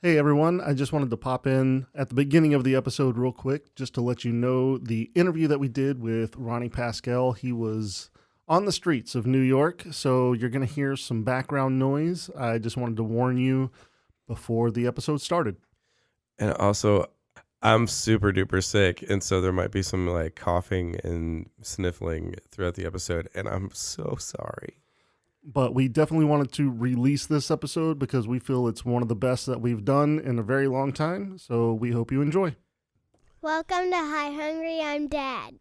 Hey everyone, I just wanted to pop in at the beginning of the episode real quick just to let you know the interview that we did with Ronny Pascale. He was on the streets of New York, so you're going to hear some background noise. I just wanted to warn you before the episode started. And also, I'm super duper sick, and so there might be some like coughing and sniffling throughout the episode, and I'm so sorry. But we definitely wanted to release this episode because we feel it's one of the best that we've done in a very long time, so we hope you enjoy. Welcome to Hi Hungry, I'm Dad.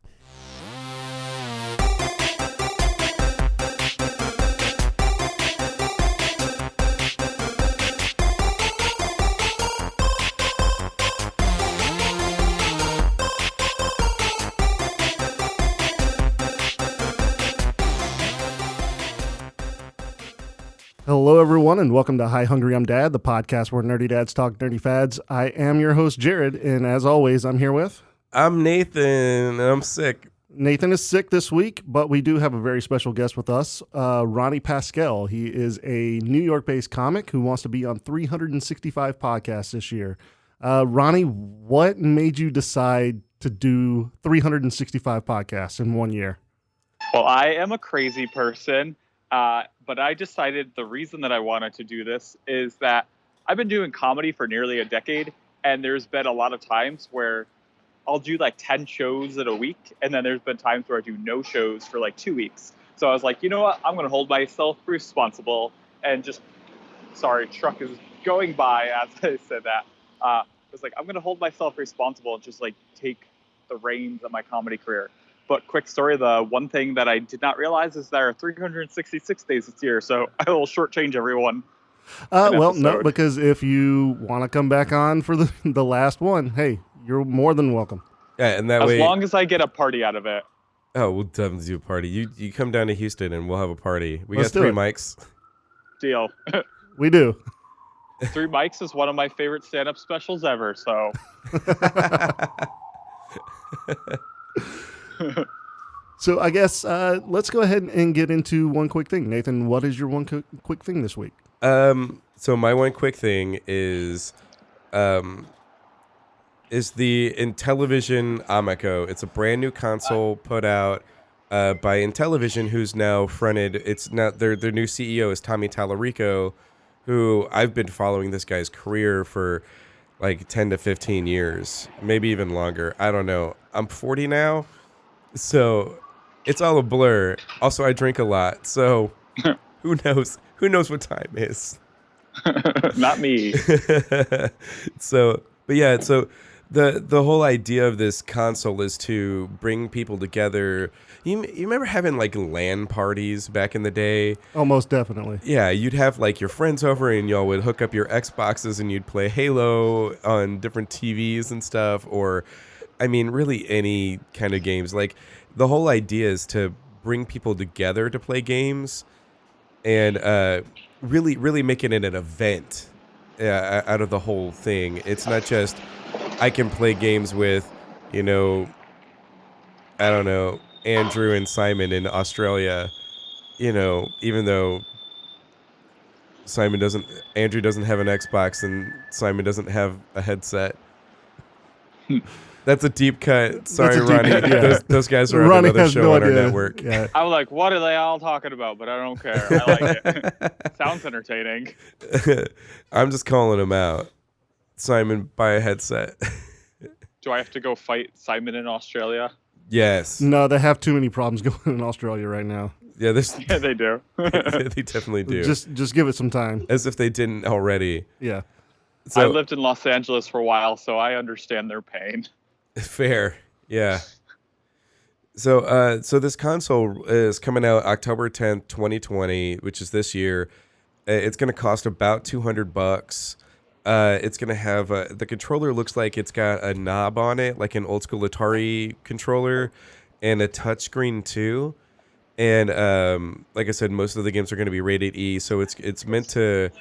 Hello, everyone, and welcome to Hi Hungry, I'm Dad, the podcast where nerdy dads talk nerdy fads. I am your host, Jared, and as always, I'm here with... I'm Nathan, and I'm sick. Nathan is sick this week, but we do have a very special guest with us, Ronny Pascale. He is a New York-based comic who wants to be on 365 podcasts this year. Ronny, what made you decide to do 365 podcasts in 1 year? Well, I am a crazy person. But I decided the reason that I wanted to do this is that I've been doing comedy for nearly a decade, and there's been a lot of times where I'll do like 10 shows in a week, and then there's been times where I do no shows for like 2 weeks. So I was like, you know what? I'm going to hold myself responsible and just, sorry, truck is going by as I said that. I was like, I'm going to hold myself responsible and just like take the reins of my comedy career. But quick story, the one thing that I did not realize is there are 366 days this year, so I will shortchange everyone. Well, no, because if you want to come back on for the last one, hey, you're more than welcome. Yeah, and that as way, long as I get a party out of it. Oh, we'll definitely do a party. You come down to Houston, and we'll have a party. Let's got 3 do it. mics. Deal. We do. 3 mics is one of my favorite stand-up specials ever, so... So I guess let's go ahead and get into one quick thing. Nathan, what is your one quick thing this week? So my one quick thing is the Intellivision Amico. It's a brand new console put out by Intellivision, who's now fronted. It's not their new CEO is Tommy Tallarico, who I've been following this guy's career for like 10 to 15 years, maybe even longer. I don't know. I'm 40 now, so it's all a blur. Also, I drink a lot, so who knows? Who knows what time is? Not me. So the whole idea of this console is to bring people together. You remember having like LAN parties back in the day? Oh, most definitely. Yeah, you'd have like your friends over and y'all would hook up your Xboxes and you'd play Halo on different TVs and stuff, or I mean really any kind of games. Like the whole idea is to bring people together to play games and really making it an event out of the whole thing. It's not just I can play games with, I don't know, Andrew and Simon in Australia, even though Andrew doesn't have an Xbox and Simon doesn't have a headset. That's a deep cut. Sorry, Ronny. Yeah. Those guys are on another show on our network. Yeah. I'm like, what are they all talking about? But I don't care. I like it. Sounds entertaining. I'm just calling him out. Simon, buy a headset. Do I have to go fight Simon in Australia? Yes. No, they have too many problems going in Australia right now. Yeah, Yeah, they do. They definitely do. Just give it some time. As if they didn't already. Yeah. So, I lived in Los Angeles for a while, so I understand their pain. Fair, yeah. So this console is coming out October 10th, 2020, which is this year. It's going to cost about $200. It's going to have the controller looks like it's got a knob on it, like an old school Atari controller, and a touchscreen too. And like I said, most of the games are going to be rated E, so it's meant to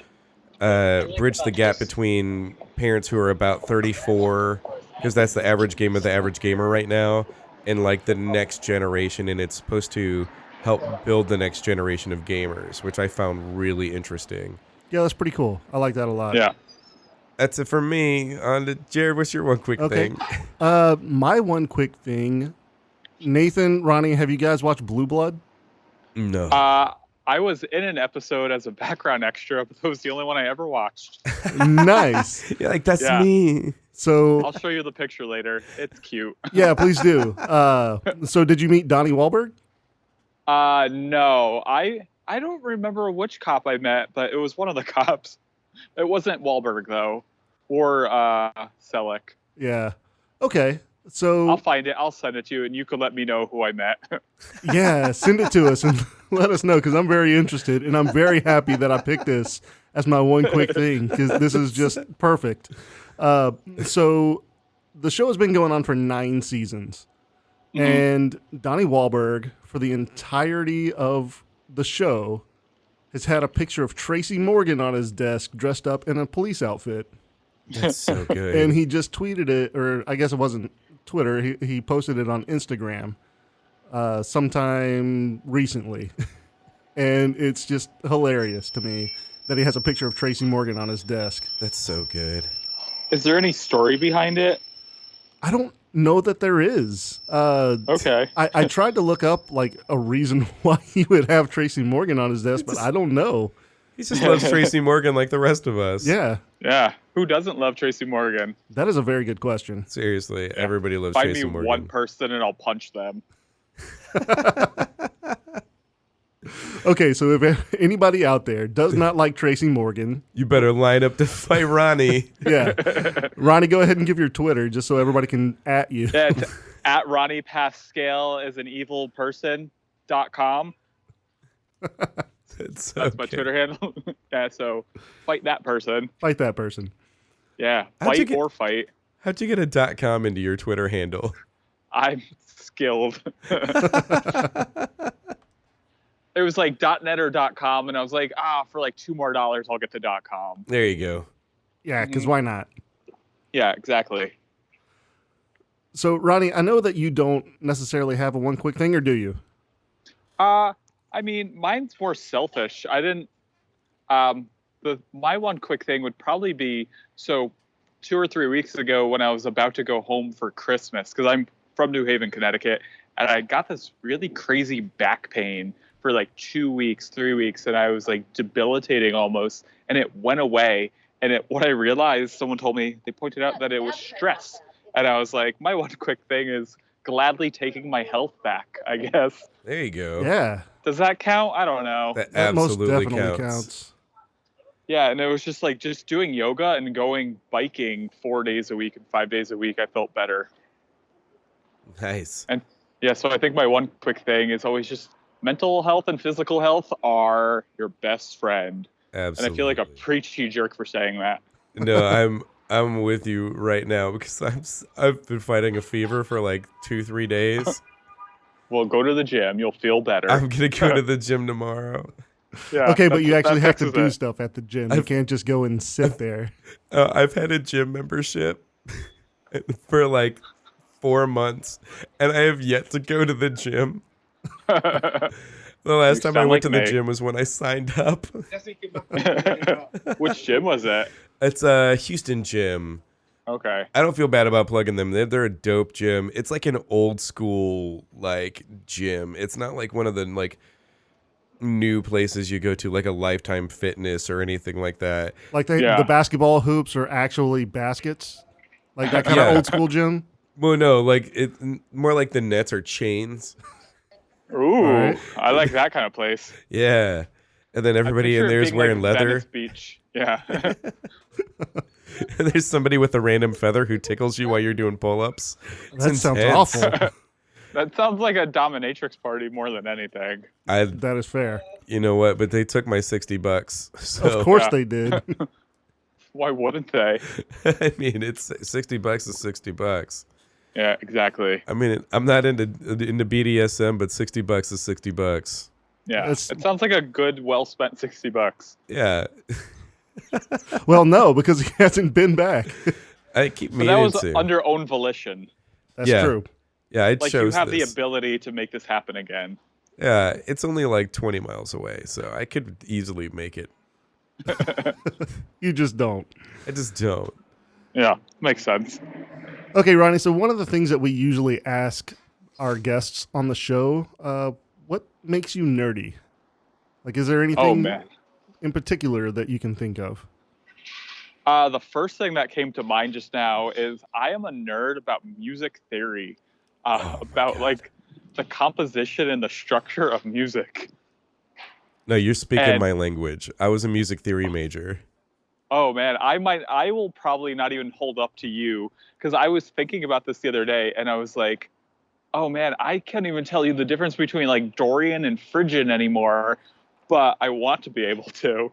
bridge the gap between parents who are about 34, because that's the average game of the average gamer right now, and like the next generation, and it's supposed to help build the next generation of gamers, which I found really interesting. Yeah, that's pretty cool. I like that a lot. Yeah. That's it for me. On to Jared, what's your one quick thing? My one quick thing. Nathan, Ronnie, have you guys watched Blue Blood? No. I was in an episode as a background extra, but that was the only one I ever watched. Nice. You're like, that's Yeah. me. So I'll show you the picture later. It's cute. yeah, please do. So did you meet Donnie Wahlberg? No, I don't remember which cop I met, but it was one of the cops. It wasn't Wahlberg though, or Selleck. Yeah. Okay. So I'll find it. I'll send it to you, and you can let me know who I met. yeah, send it to us and let us know because I'm very interested and I'm very happy that I picked this as my one quick thing because this is just perfect. So the show has been going on for 9 seasons, and Donnie Wahlberg for the entirety of the show has had a picture of Tracy Morgan on his desk dressed up in a police outfit. That's so good. And he just tweeted it, or I guess it wasn't Twitter. He posted it on Instagram sometime recently. And it's just hilarious to me that he has a picture of Tracy Morgan on his desk. That's so good. Is there any story behind it? I don't know that there is. Okay. I tried to look up like a reason why he would have Tracy Morgan on his desk, but I don't know. He just loves Tracy Morgan like the rest of us. Yeah, Yeah. Who doesn't love Tracy Morgan? that is a very good question. Seriously, everybody loves Find Tracy me Morgan. one person, and I'll punch them. Okay, so if anybody out there does not like Tracy Morgan, You better line up to fight Ronnie. yeah, Ronnie, go ahead and give your Twitter just so everybody can at you. Yeah, it's at Ronny Pascale is an evil person.com. That's so That's my good. Twitter handle. Yeah, so fight that person. Fight that person. Yeah, How'd you fight get- or fight. How'd you get a .com into your Twitter handle? I'm skilled. It was like .net or .com, and I was like, for like $2 more, I'll get to .com. There you go. Yeah, because why not? Yeah, exactly. So, Ronnie, I know that you don't necessarily have a one quick thing, or do you? I mean, mine's more selfish. I didn't. My one quick thing would probably be 2 or 3 weeks ago when I was about to go home for Christmas, because I'm from New Haven, Connecticut, and I got this really crazy back pain for like 2 weeks, 3 weeks, and I was like debilitating almost, and it went away. And what I realized, someone told me, they pointed out that it was stress, and I was like, my one quick thing is gladly taking my health back, I guess. There you go. Yeah, Does that count? I don't know. That that most absolutely definitely counts. counts. Yeah, and it was just like doing yoga and going biking 4 days a week and 5 days a week. I felt better. Nice. And yeah, so I think my one quick thing is always just mental health and physical health are your best friend. Absolutely. And I feel like a preachy jerk for saying that. No, I'm with you right now because I've been fighting a fever for like 2-3 days. Well, go to the gym. You'll feel better. I'm gonna go to the gym tomorrow. Yeah, Okay, but you actually have to fixes do it. stuff at the gym. You can't just go and sit there. I've had a gym membership for like 4 months, and I have yet to go to the gym. The last time I sound went like to the me. gym was when I signed up. Which gym was it? It's a Houston gym. Okay. I don't feel bad about plugging them. They're a dope gym. It's like an old school like gym. It's not like one of the like new places you go to, like a Lifetime Fitness or anything like that. Like Yeah. the basketball hoops are actually baskets, like that kind of Yeah. old school gym. Well, no, like it more like the nets are chains. Ooh, right. I like that kind of place. Yeah, and then I everybody picture in it there is being wearing like leather. Venice Beach. Yeah. And there's somebody with a random feather who tickles you while you're doing pull-ups. It's That sounds intense. awful. That sounds like a dominatrix party more than anything. That is fair. You know what? But they took my $60. So Of course Yeah. they did. Why wouldn't they? I mean, it's $60 is $60. Yeah, exactly. I mean, I'm not into BDSM, but $60 is $60. Yeah. It's- It sounds like a good, well spent $60. Yeah, Well, no, because he hasn't been back. I keep But meaning that was to. under own volition. That's Yeah. true. Yeah, I Like chose you have this. the ability to make this happen again. Yeah, it's only like 20 miles away, so I could easily make it. You just don't. I just don't. Yeah, makes sense. Okay, Ronnie. So one of the things that we usually ask our guests on the show, what makes you nerdy? Like, is there Oh anything man. in particular that you can think of? The first thing that came to mind just now is I am a nerd about music theory, Oh, my about God. like the composition and the structure of music. No, you're speaking And my language. I was a music theory major. oh man, I will probably not even hold up to you because I was thinking about this the other day and I was like, oh man, I can't even tell you the difference between like Dorian and Phrygian anymore, but I want to be able to.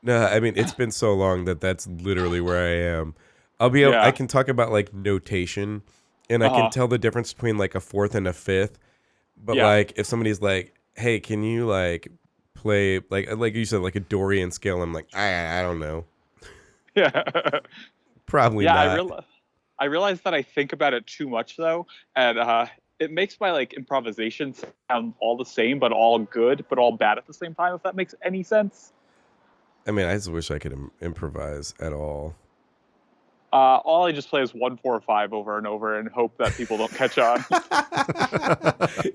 No, I mean, it's been so long that that's literally where I am. I Yeah. can talk about like notation and I can Uh-huh. tell the difference between like a fourth and a fifth. But Yeah. like if somebody's like, hey, can you like play like you said, like a Dorian scale? I'm like, I don't know. Yeah. Probably Yeah, not. I realize that I think about it too much though, and it makes my like improvisation sound all the same, but all good, but all bad at the same time. If that makes any sense. I mean, I just wish I could improvise at all. All I just play is 1-4-5 over and over and hope that people don't catch on.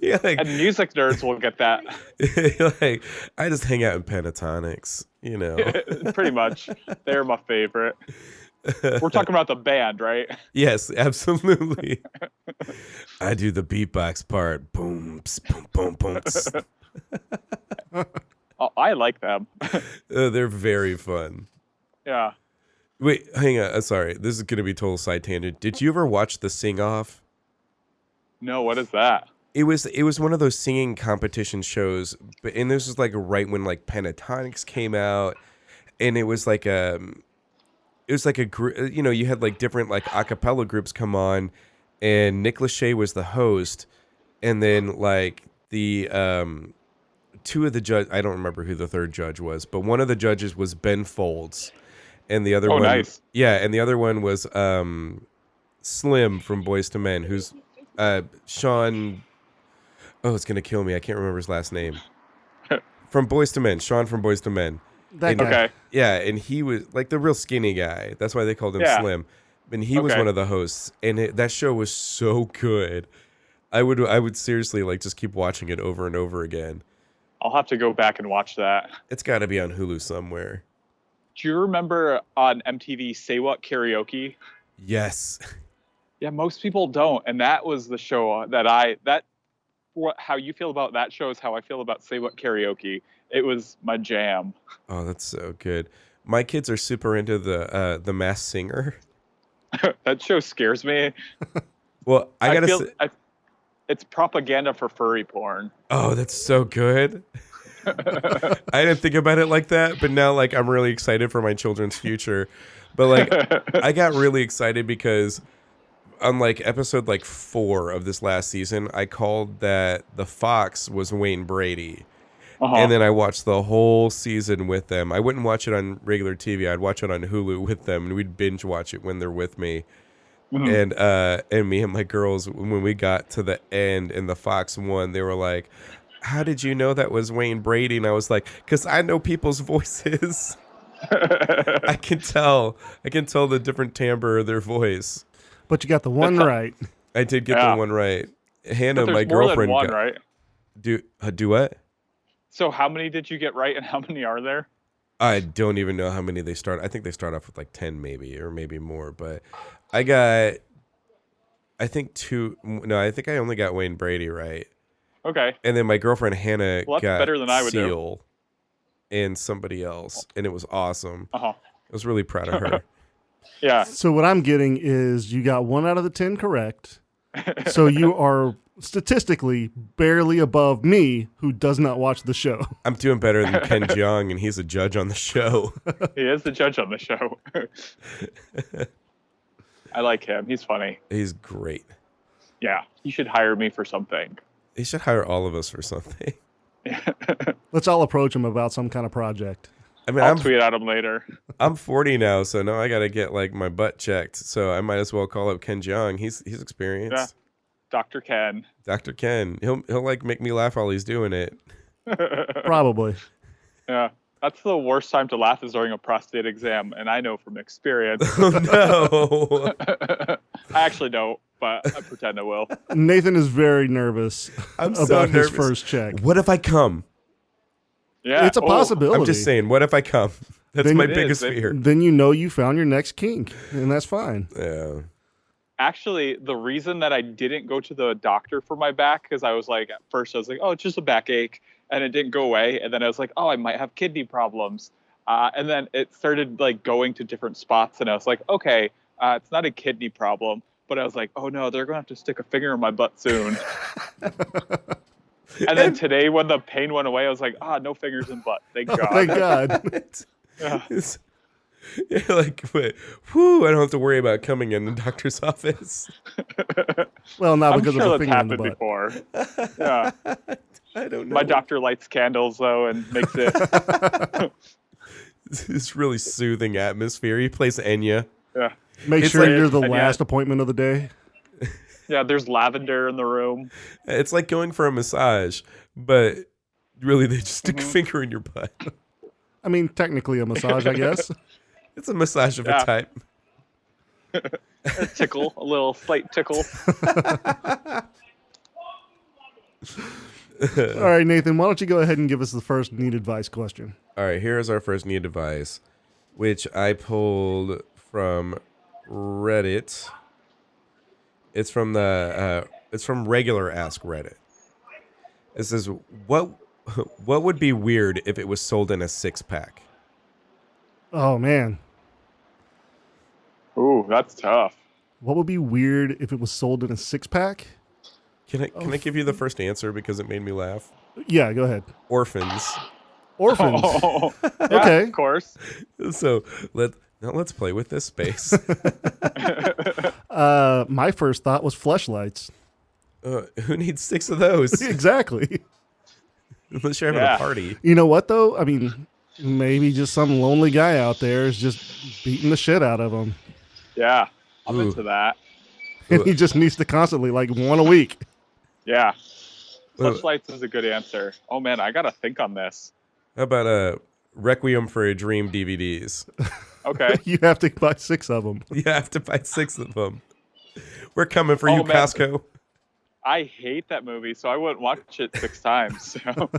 Yeah, like, And music nerds will get that. like I just hang out in pentatonics, you know. Pretty much. They're my favorite. We're talking about the band, right? Yes, absolutely. I do the beatbox part. Boom, pss, boom, boom, boom. Pss. Oh, I like them. They're very fun. Yeah. Wait, hang on. Sorry, this is gonna be total side tangent. Did you ever watch the Sing Off? No, what is that? It was one of those singing competition shows, and this was like right when like pentatonics came out, and it was like a group. You know, you had like different like a cappella groups come on, and Nick Lachey was the host, and then like the two of the judge. I don't remember who the third judge was, but one of the judges was Ben Folds, and the other Oh, one, nice. yeah, and the other one was Slim from Boys to Men, who's Sean. Oh, it's gonna kill me. I can't remember his last name. From Boys to Men, Sean from Boys to Men. That And, guy. Okay. yeah, and he was like the real skinny guy. That's why they called him Yeah. Slim. And he was Okay. one of the hosts, and that show was so good. I would seriously like just keep watching it over and over again. I'll have to go back and watch that. It's got to be on Hulu somewhere. Do you remember on MTV Say What Karaoke? Yes. Yeah, most people don't, and that was the show how you feel about that show is how I feel about Say What Karaoke. It was my jam. Oh, that's so good. My kids are super into the Masked Singer. That show scares me. Well, I gotta say, It's propaganda for furry porn. oh, that's so good. I didn't think about it like that, but now like I'm really excited for my children's future. But like I got really excited because on like episode like 4 of this last season, I called that the fox was Wayne Brady. Uh-huh. And then I watched the whole season with them. I wouldn't watch it on regular TV. I'd watch it on Hulu with them, and we'd binge watch it when they're with me. Mhm. And me and my girls, when we got to the end and the fox won, they were like, "How did you know that was Wayne Brady?" And I was like, "'Cause I know people's voices. I can tell the different timbre of their voice." But you got the one right. I did get Yeah. the one right. Hannah, But there's my more than girlfriend, one, right? do what? So how many did you get right, and how many are there? I don't even know how many they start. I think they start off with like 10 maybe, or maybe more. But I think 2. No, I think I only got Wayne Brady right. Okay. And then my girlfriend Hannah Well, that's got better than I would do. Seal and somebody else. And it was awesome. Uh-huh. I was really proud of her. Yeah. So what I'm getting is you got 1 out of the 10 correct. So you are statistically barely above me, who does not watch the show. I'm doing better than Ken Jeong, and he's a judge on the show. He is the judge on the show. I like him. He's funny. He's great. Yeah. He should hire me for something. He should hire all of us for something. Let's all approach him about some kind of project. I mean, I'll tweet at him later. I'm 40 now, so now I got to get like my butt checked. So I might as well call up Ken Jeong. He's experienced. Yeah. Dr. Ken. Dr. Ken. He'll like make me laugh while he's doing it. Probably. Yeah. That's the worst time to laugh is during a prostate exam, and I know from experience. Oh no! I actually don't, but I pretend I will. Nathan is very nervous I'm so about his nervous. first check. What if I come? Yeah, It's a possibility. I'm just saying. What if I come? That's Then my it is. biggest fear. Then you know you found your next kink, and that's fine. Yeah. Actually, the reason that I didn't go to the doctor for my back, because I was like, at first I was like, oh, it's just a backache, and it didn't go away. And then I was like, oh, I might have kidney problems. And then it started like going to different spots, and I was like, okay, it's not a kidney problem. But I was like, oh no, they're gonna have to stick a finger in my butt soon. And then today, when the pain went away, I was like, no fingers in butt. Thank God. Thank God. Yeah. You're like, whew, I don't have to worry about coming in the doctor's office. Well, not I'm because sure of the that's finger in the happened butt. before. Yeah. I don't know. My doctor lights candles though and makes it. It's really soothing atmosphere. He plays Enya. Yeah. Make It's sure like- you're the and last yet- appointment of the day. Yeah, there's lavender in the room. It's like going for a massage, but really they just stick a finger in your butt. I mean, technically a massage, I guess. It's a massage of Yeah. a type. A tickle, a little slight tickle. All right, Nathan, why don't you go ahead and give us the first need advice question? All right, here's our first need advice, which I pulled from Reddit. It's from regular Ask Reddit. It says, what would be weird if it was sold in a 6-pack? Oh, man. Ooh, that's tough. What would be weird if it was sold in a 6-pack? Can I give you the first answer because it made me laugh? Yeah, go ahead. Orphans. Orphans. Oh, yeah, Okay. of course. So let's play with this space. My first thought was fleshlights. Who needs 6 of those? Exactly. Unless you're having Yeah. a party. You know what, though? I mean, maybe just some lonely guy out there is just beating the shit out of him. Yeah, I'm Ooh. into that. And he just needs to constantly, like, one a week. Yeah. Ooh. Fleshlights is a good answer. Oh man, I gotta think on this. How about Requiem for a Dream DVDs? Okay. You have to buy 6 of them. You have to buy 6 of them. We're coming for Oh, you, man. Costco. I hate that movie, so I wouldn't watch it 6 times. So.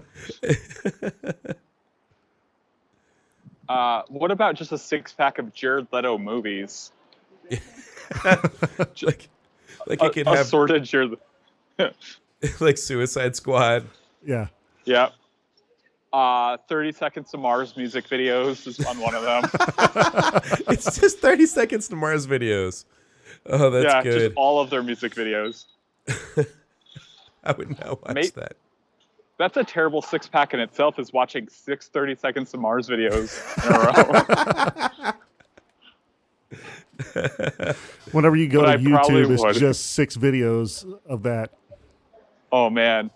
What about just a 6-pack of Jared Leto movies? like it could have assorted Jared. like Suicide Squad. Yeah. Yeah. 30 Seconds to Mars music videos is on one of them. It's just 30 seconds to Mars videos. Oh, that's yeah, good. just all of their music videos. I would not watch Mate. that. That's a terrible 6-pack in itself, is watching 6 30 Seconds to Mars videos in a row. Whenever you go But to I probably YouTube, it's would. just 6 videos of that. Oh, man.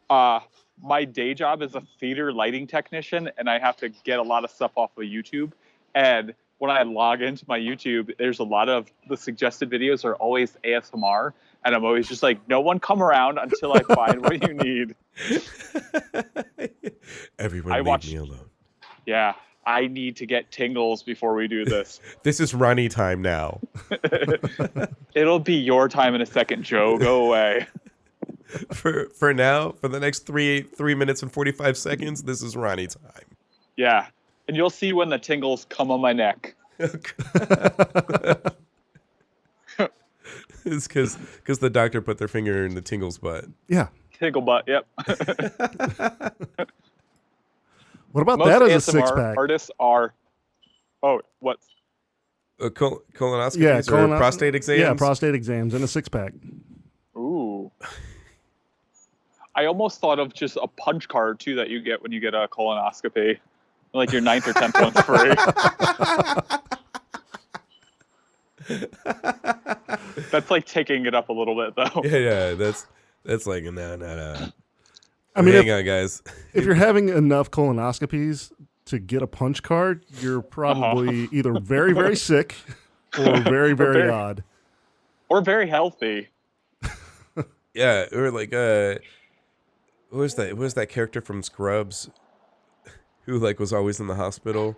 My day job is a theater lighting technician, and I have to get a lot of stuff off of YouTube. And when I log into my YouTube, there's a lot of the suggested videos are always ASMR. And I'm always just like, no one come around until I find what you need. Everyone I leave watched- me alone. Yeah, I need to get tingles before we do this. This is Ronny time now. It'll be your time in a second, Joe. Go away. For now, for the next 3 minutes and 45 seconds, this is Ronny time. Yeah. And you'll see when the tingles come on my neck. It's because the doctor put their finger in the tingle's butt. Yeah. Tingle butt, yep. What about Most that as a ASMR 6-pack? artists are... Oh, what? Colonoscopies Yeah, or prostate exams? Yeah, prostate exams in a 6-pack. Ooh. I almost thought of just a punch card, too, that you get when you get a colonoscopy. Like your 9th or 10th one's free. That's like taking it up a little bit, though. Yeah, that's like, no. I mean, hang on, guys. if you're having enough colonoscopies to get a punch card, you're probably either very, very sick or very, very very- odd. Or very healthy. Yeah, or like, who was that? Who was that character from Scrubs who like was always in the hospital.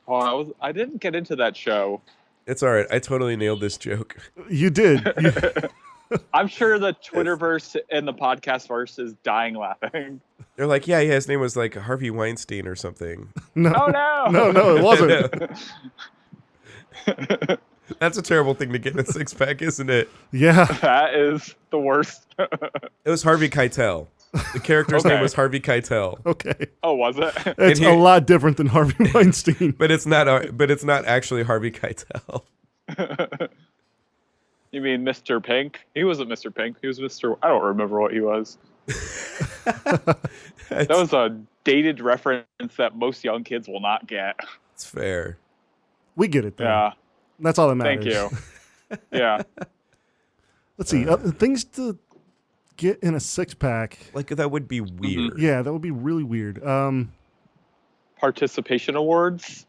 Oh, I didn't get into that show. It's all right. I totally nailed this joke. You did. I'm sure the Twitterverse and the podcastverse is dying laughing. They're like, yeah, his name was like Harvey Weinstein or something. No. Oh no! No, it wasn't. That's a terrible thing to get in a six-pack, isn't it? Yeah. That is the worst. It was Harvey Keitel. The character's name was Harvey Keitel. Okay. Oh, was it? It's a lot different than Harvey Weinstein. But it's not actually Harvey Keitel. You mean Mr. Pink? He wasn't Mr. Pink. He was Mr. I don't remember what he was. That was a dated reference that most young kids will not get. It's fair. We get it, though. Yeah. That's all that matters. Thank you. Yeah. Let's see. Things to get in a six-pack. Like, that would be weird. Yeah, that would be really weird. Participation awards.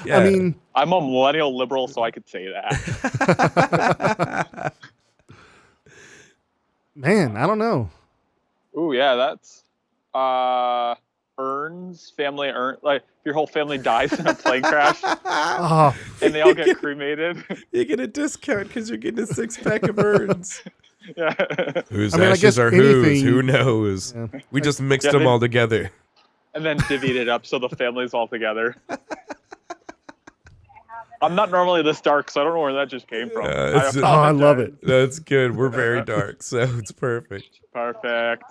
Yeah. I mean, I'm a millennial liberal, so I could say that. man, I don't know. Ooh, yeah, that's urns, family urn. Like, if your whole family dies in a plane crash Oh, and they all get cremated. You get a discount because you're getting a six-pack of urns. Yeah. Whose I ashes guess are anything- whose? Who knows? yeah. We just mixed Yeah, them they- all together. And then divvied it up so the family's all together. I'm not normally this dark, so I don't know where that just came from. It's- Oh, I love it. That's good. We're very dark, so it's perfect. Perfect.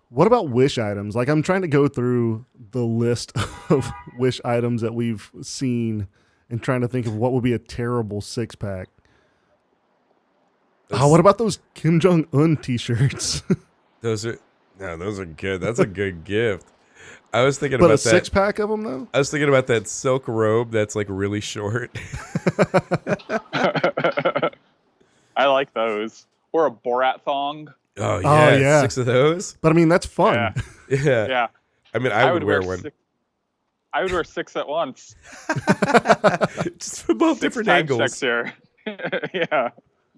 What about wish items? Like, I'm trying to go through the list of wish items that we've seen and trying to think of what would be a terrible six-pack. Oh, what about those Kim Jong-un t-shirts? Those are good. That's a good gift. I was thinking But about a that. six-pack of them, though? I was thinking about that silk robe that's like really short. I like those. Or a Borat thong. Oh yeah, yeah. 6 of those. But, I mean, that's fun. Yeah. Yeah. Yeah. I mean, I would wear one. I would wear 6 at once. Just from both 6 different times angles. sexier. Yeah.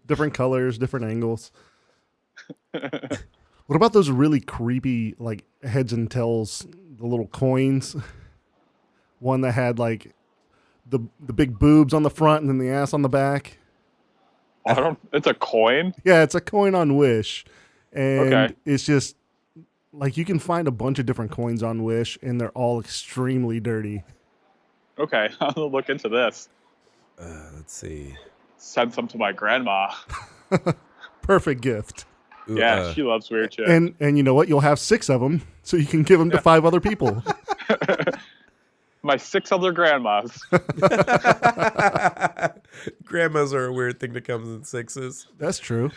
Different colors, different angles. What about those really creepy, like, heads and tails, the little coins? One that had, like, the big boobs on the front and then the ass on the back. It's a coin. Yeah, it's a coin on Wish. And Okay. it's just, like, you can find a bunch of different coins on Wish, and they're all extremely dirty. Okay, I'll look into this. Let's see. Send some to my grandma. Perfect gift. Ooh, Yeah, she loves weird shit. And you know what? You'll have 6 of them, so you can give them to 5 other people. My 6 other grandmas. Grandmas are a weird thing that comes in 6s. That's true.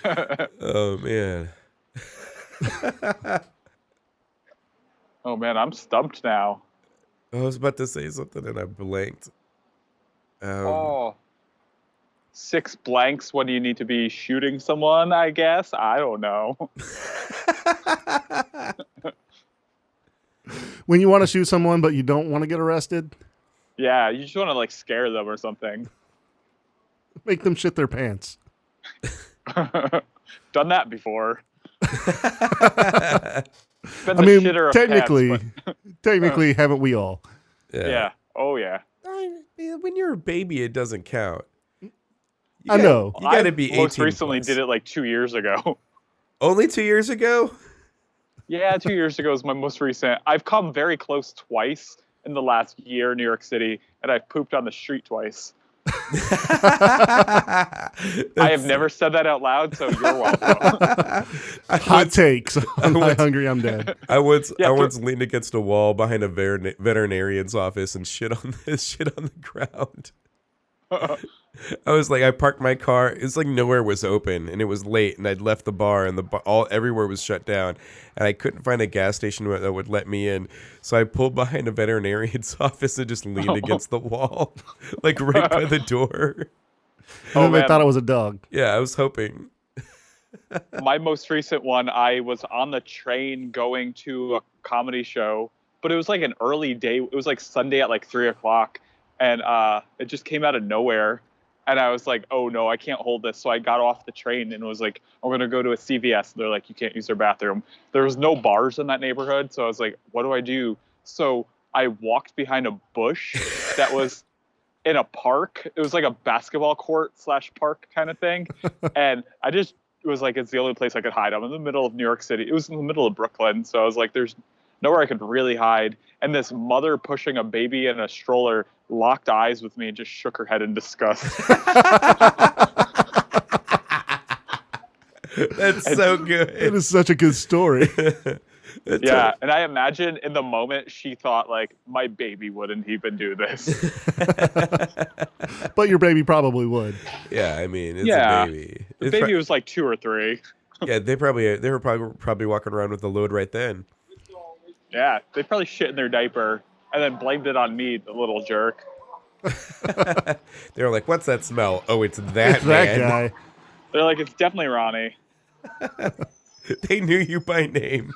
Oh man. Oh man, I'm stumped now. I was about to say something and I blanked. Oh. 6 blanks when you need to be shooting someone, I guess. I don't know. When you want to shoot someone, but you don't want to get arrested, Yeah, you just want to like scare them or something. make them shit their pants. Done that before. Been I the mean, shitter of technically, pants, technically, haven't we all? but yeah. Oh yeah. When you're a baby, it doesn't count. I know. You gotta be 18 Most recently plus. did it like 2 years ago. Only 2 years ago? Yeah, 2 years ago is my most recent. I've come very close twice in the last year in New York City, and I've pooped on the street twice. I have never said that out loud, so you're welcome. Hot takes on My Hungry I'm Dead. I once Yeah, leaned against a wall behind a veterinarian's office and shit on the ground. I was like, I parked my car. It's like nowhere was open, and it was late, and I'd left the bar, and everywhere was shut down, and I couldn't find a gas station that would let me in. So I pulled behind a veterinarian's office and just leaned against the wall, like right by the door. And Oh, then they man. thought it was a dog. Yeah, I was hoping. My most recent one, I was on the train going to a comedy show, but it was like an early day. It was like Sunday at like 3:00, and it just came out of nowhere. And I was like, oh no, I can't hold this. So I got off the train and was like, I'm going to go to a CVS. They're like, you can't use their bathroom. There was no bars in that neighborhood. So I was like, what do I do? So I walked behind a bush that was in a park. It was like a basketball court / park kind of thing. And I just was like, it's the only place I could hide. I'm in the middle of New York City. It was in the middle of Brooklyn. So I was like, there's nowhere I could really hide. And this mother pushing a baby in a stroller locked eyes with me and just shook her head in disgust. That's so good. It is such a good story. Yeah, and I imagine in the moment she thought, like, my baby wouldn't even do this. But your baby probably would. Yeah, I mean, it's Yeah. a baby. The baby was like 2 or 3. Yeah, they were probably walking around with the load right then. Yeah, they probably shit in their diaper and then blamed it on me, the little jerk. They were like, "What's that smell?" Oh, it's that It's that man. guy. They're like, it's definitely Ronnie. They knew you by name.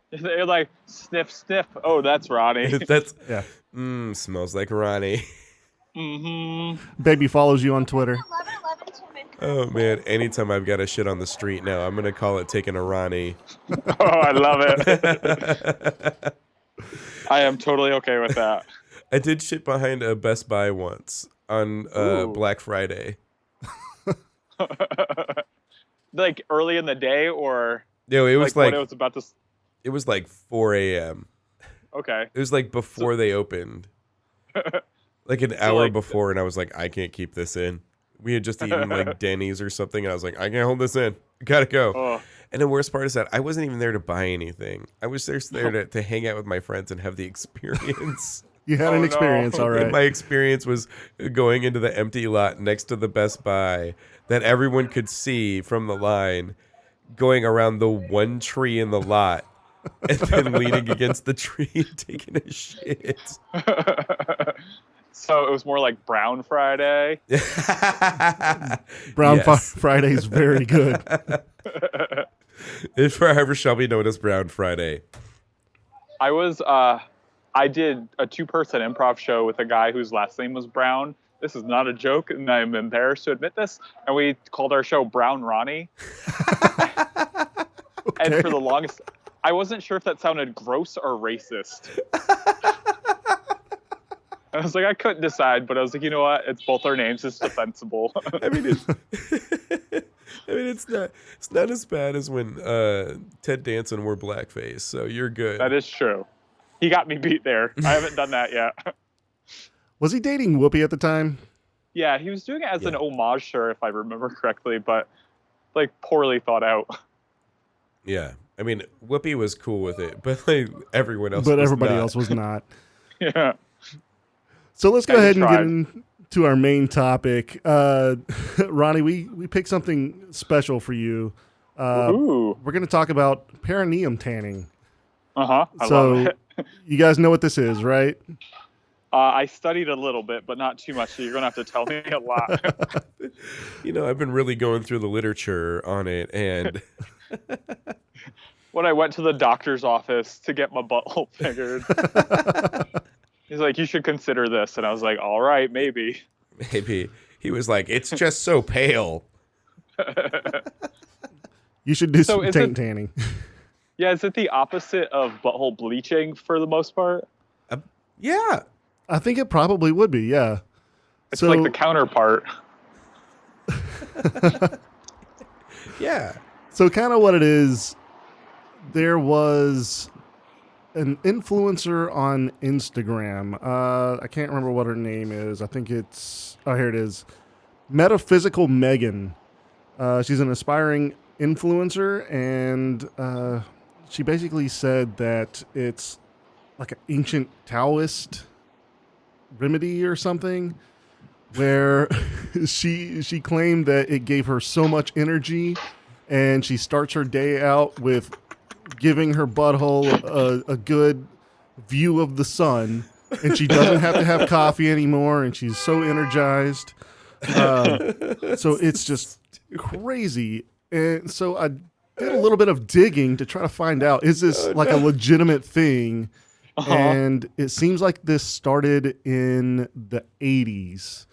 They're like, sniff, sniff. Oh, that's Ronnie. That's Yeah. smells like Ronnie. Mm-hmm. Baby follows you on Twitter. Oh man, anytime I've got a shit on the street now, I'm gonna call it taking a Ronnie. Oh, I love it. I am totally okay with that. I did shit behind a Best Buy once on Black Friday. Like early in the day, or No, it was when it was about to. it was like 4 a.m. Okay. It was like before they opened, like an hour before, and I was like, I can't keep this in. We had just eaten like Denny's or something, and I was like, I can't hold this in. I gotta go. Oh. And the worst part is that I wasn't even there to buy anything. I was just there to hang out with my friends and have the experience. You had an experience, all right. And my experience was going into the empty lot next to the Best Buy that everyone could see from the line, going around the one tree in the lot, and then leaning against the tree and taking a shit. So it was more like Brown Friday. Friday is very good. It forever shall be known as Brown Friday. I did a 2-person improv show with a guy whose last name was Brown. This is not a joke, and I'm embarrassed to admit this. And we called our show Brown Ronnie. And for the longest, I wasn't sure if that sounded gross or racist. I was like, I couldn't decide, but I was like, you know what? It's both our names. It's defensible. I mean, it's not as bad as when Ted Danson wore blackface. So you're good. That is true. He got me beat there. I haven't done that yet. Was he dating Whoopi at the time? Yeah, he was doing it as an homage, sure, if I remember correctly, but like poorly thought out. Yeah, I mean, Whoopi was cool with it, but like everyone else. But was everybody not. else was not. Yeah. So let's go I ahead and tried. get into our main topic. Ronnie, we picked something special for you. Ooh. We're going to talk about perineum tanning. Uh-huh. I So love it. you guys know what this is, right? I studied a little bit, but not too much, so you're going to have to tell me a lot. You know, I've been really going through the literature on it, and When I went to the doctor's office to get my butthole figured, he's like, you should consider this. And I was like, all right, maybe. maybe he was like, "It's just so pale." You should do So some is taint it- tanning. Yeah, is it the opposite of butthole bleaching for the most part? Yeah, I think it probably would be, yeah. It's like the counterpart. yeah. So kind of what it is, there was an influencer on Instagram. I can't remember what her name is. I think it's, here it is. Metaphysical Megan. She's an aspiring influencer, and she basically said that it's like an ancient Taoist remedy or something, where she claimed that it gave her so much energy, and she starts her day out with giving her butthole a good view of the sun, and she doesn't have to have coffee anymore, and she's so energized. So it's just crazy. And so I did a little bit of digging to try to find out, is this like a legitimate thing? Uh-huh. And it seems like this started in the 80s.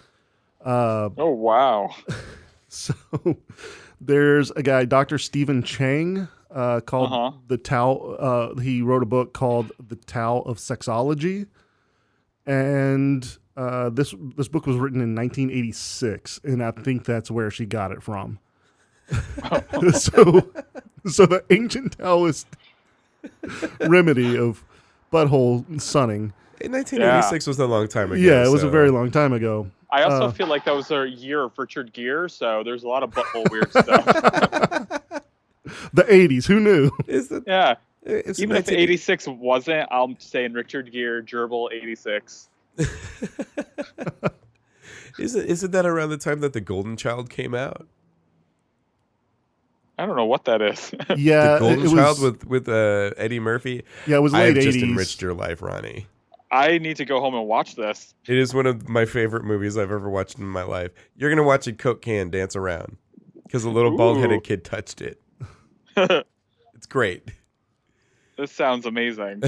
Oh, wow. So there's a guy, Dr. Stephen Chang, called The Tao. He wrote a book called The Tao of Sexology. And this book was written in 1986, and I think that's where she got it from. So the ancient Taoist remedy of butthole sunning. In 1986 was a long time ago. Yeah, it was a very long time ago. I also feel like that was a year of Richard Gere, so there's a lot of butthole weird stuff. The 80s, who knew? Yeah. Even if 86 wasn't, I'm saying Richard Gere, Gerbil 86. Isn't that around the time that The Golden Child came out? I don't know what that is. Yeah, The Golden it Child was, with Eddie Murphy. Yeah, it was I late have 80s. just enriched your life, Ronnie. I need to go home and watch this. It is one of my favorite movies I've ever watched in my life. You're gonna watch a Coke can dance around because a little bald-headed kid touched it. It's great. This sounds amazing.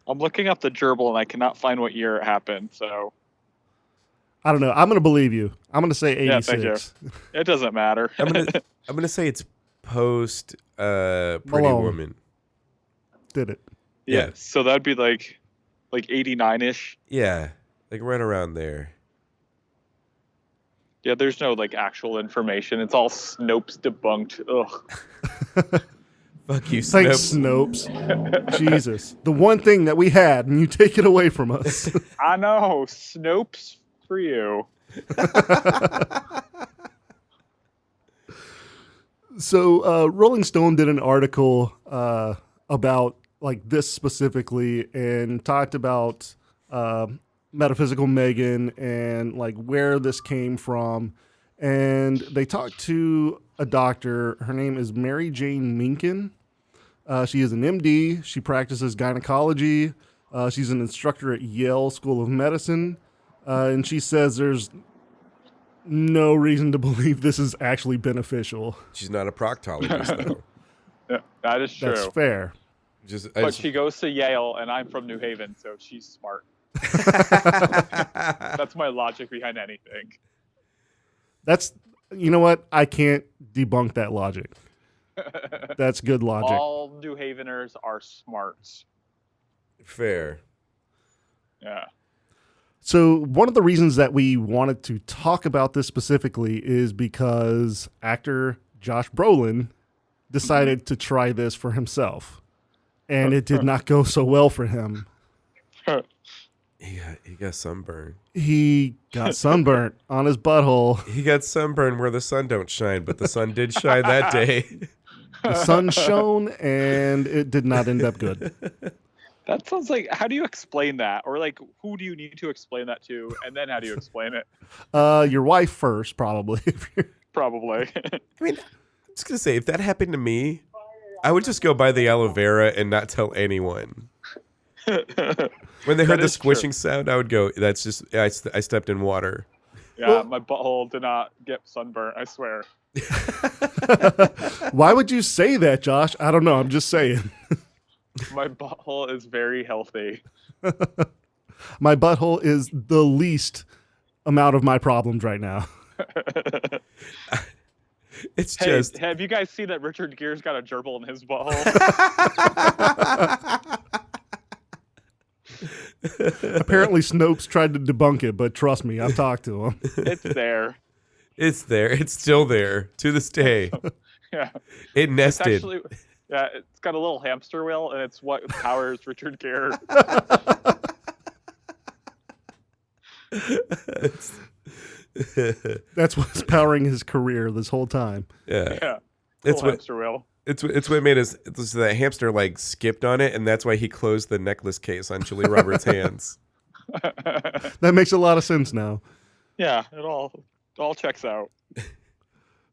I'm looking up the gerbil and I cannot find what year it happened. So I don't know. I'm going to believe you. I'm going to say 86. Yeah, thank you. It doesn't matter. I'm gonna say it's post Pretty Malone. Woman. Did it? Yeah. So that'd be like 89-ish. Yeah, like right around there. Yeah, there's no like actual information. It's all Snopes debunked. Ugh. Fuck you, Thanks, Snopes. Snopes. Jesus. The one thing that we had, and you take it away from us. I know. Snopes for you. So Rolling Stone did an article about like this specifically and talked about Metaphysical Megan and like where this came from. And they talked to a doctor. Her name is Mary Jane Minkin. She is an MD. She practices gynecology. She's an instructor at Yale School of Medicine. And she says there's no reason to believe this is actually beneficial. She's not a proctologist, though. Yeah, that is true. That's fair. But she goes to Yale, and I'm from New Haven, so she's smart. That's my logic behind anything. That's, you know what? I can't debunk that logic. That's good logic. All New Haveners are smart. Fair. Yeah. So one of the reasons that we wanted to talk about this specifically is because actor Josh Brolin decided to try this for himself, and it did not go so well for him. He got sunburned. He got sunburnt on his butthole. He got sunburned where the sun don't shine, but the sun did shine that day. The sun shone, and it did not end up good. That sounds like, how do you explain that? Or like, who do you need to explain that to? And then how do you explain it? Your wife first, probably. Probably. I mean, I'm just going to say, if that happened to me, I would just go buy the aloe vera and not tell anyone. When they heard the squishing sound, I would go, that's just, I stepped in water. Yeah, well, my butthole did not get sunburnt, I swear. Why would you say that, Josh? I don't know. I'm just saying. My butthole is very healthy. My butthole is the least amount of my problems right now. It's just. Have you guys seen that Richard Gere's got a gerbil in his butthole? Apparently, Snopes tried to debunk it, but trust me, I've talked to him. It's there. It's there. It's still there to this day. Yeah. It nested. It's actually, yeah, it's got a little hamster wheel, and it's what powers Richard Gere. That's what's powering his career this whole time. Yeah. It's what hamster wheel. It's what made us. It's the hamster like skipped on it, and that's why he closed the necklace case on Julia Roberts' hands. That makes a lot of sense now. Yeah, it all checks out.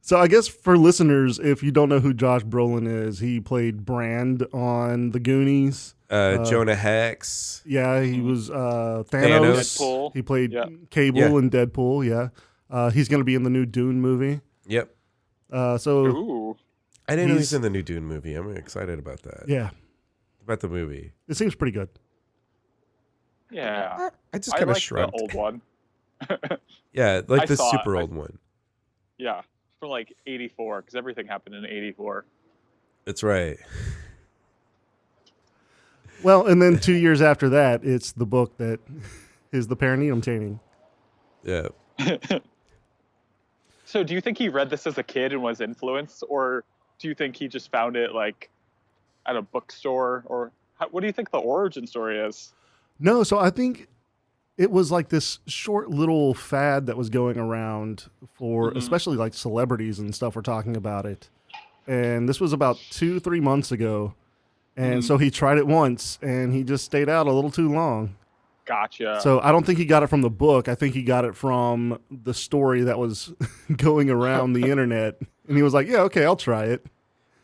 So I guess for listeners, if you don't know who Josh Brolin is, he played Brand on The Goonies. Jonah Hex. Yeah, he was Thanos. Deadpool. He played Cable in Deadpool. Yeah, he's going to be in the new Dune movie. Yep. Ooh. I didn't know he's in the new Dune movie. I'm excited about that. Yeah. About the movie. It seems pretty good. Yeah. I just kind of like shrugged. the old one. Yeah, like I the saw it. super old one. Yeah, from like '84, because everything happened in '84. That's right. Well, and then 2 years after that, it's the book that is the perineum tainting. Yeah. So, do you think he read this as a kid and was influenced, or do you think he just found it like at a bookstore, or what do you think the origin story is? No, so I think it was like this short little fad that was going around for especially like celebrities and stuff were talking about it. And this was about 2-3 months ago. And so he tried it once and he just stayed out a little too long. Gotcha. So I don't think he got it from the book. I think he got it from the story that was going around the internet. And he was like, yeah, okay, I'll try it.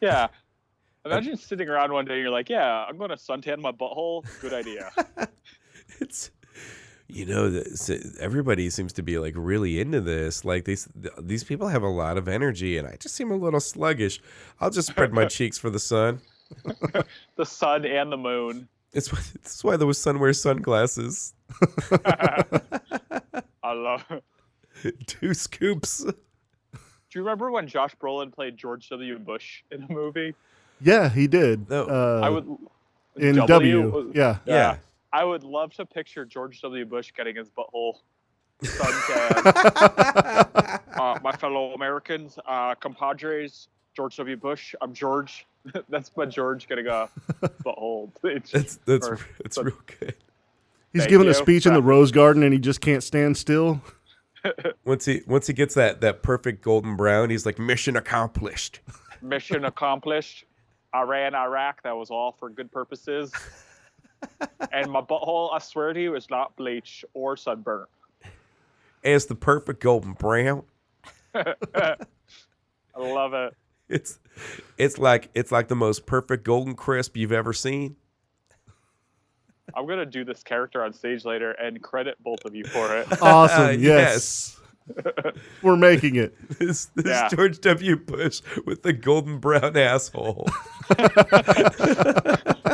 Yeah. Imagine sitting around one day and you're like, yeah, I'm going to suntan my butthole. Good idea. It's, everybody seems to be like really into this. Like these people have a lot of energy, and I just seem a little sluggish. I'll just spread my cheeks for the sun. The sun and the moon. It's why the sun wears sunglasses. I love it. 2 scoops. Do you remember when Josh Brolin played George W. Bush in a movie? Yeah, he did. No. I would. In W. Yeah. Yeah. I would love to picture George W. Bush getting his butthole suntan. My fellow Americans, compadres, George W. Bush. I'm George. That's my George getting a butthole. That's real good. He's giving a speech in the Rose Garden and he just can't stand still. Once he gets that perfect golden brown, he's like, mission accomplished. Mission accomplished. I ran Iraq. That was all for good purposes. And my butthole, I swear to you, is not bleach or sunburnt. It's the perfect golden brown. I love it. It's like the most perfect golden crisp you've ever seen. I'm gonna do this character on stage later and credit both of you for it. Awesome. Yes. We're making it. This George W. Bush with the golden brown asshole.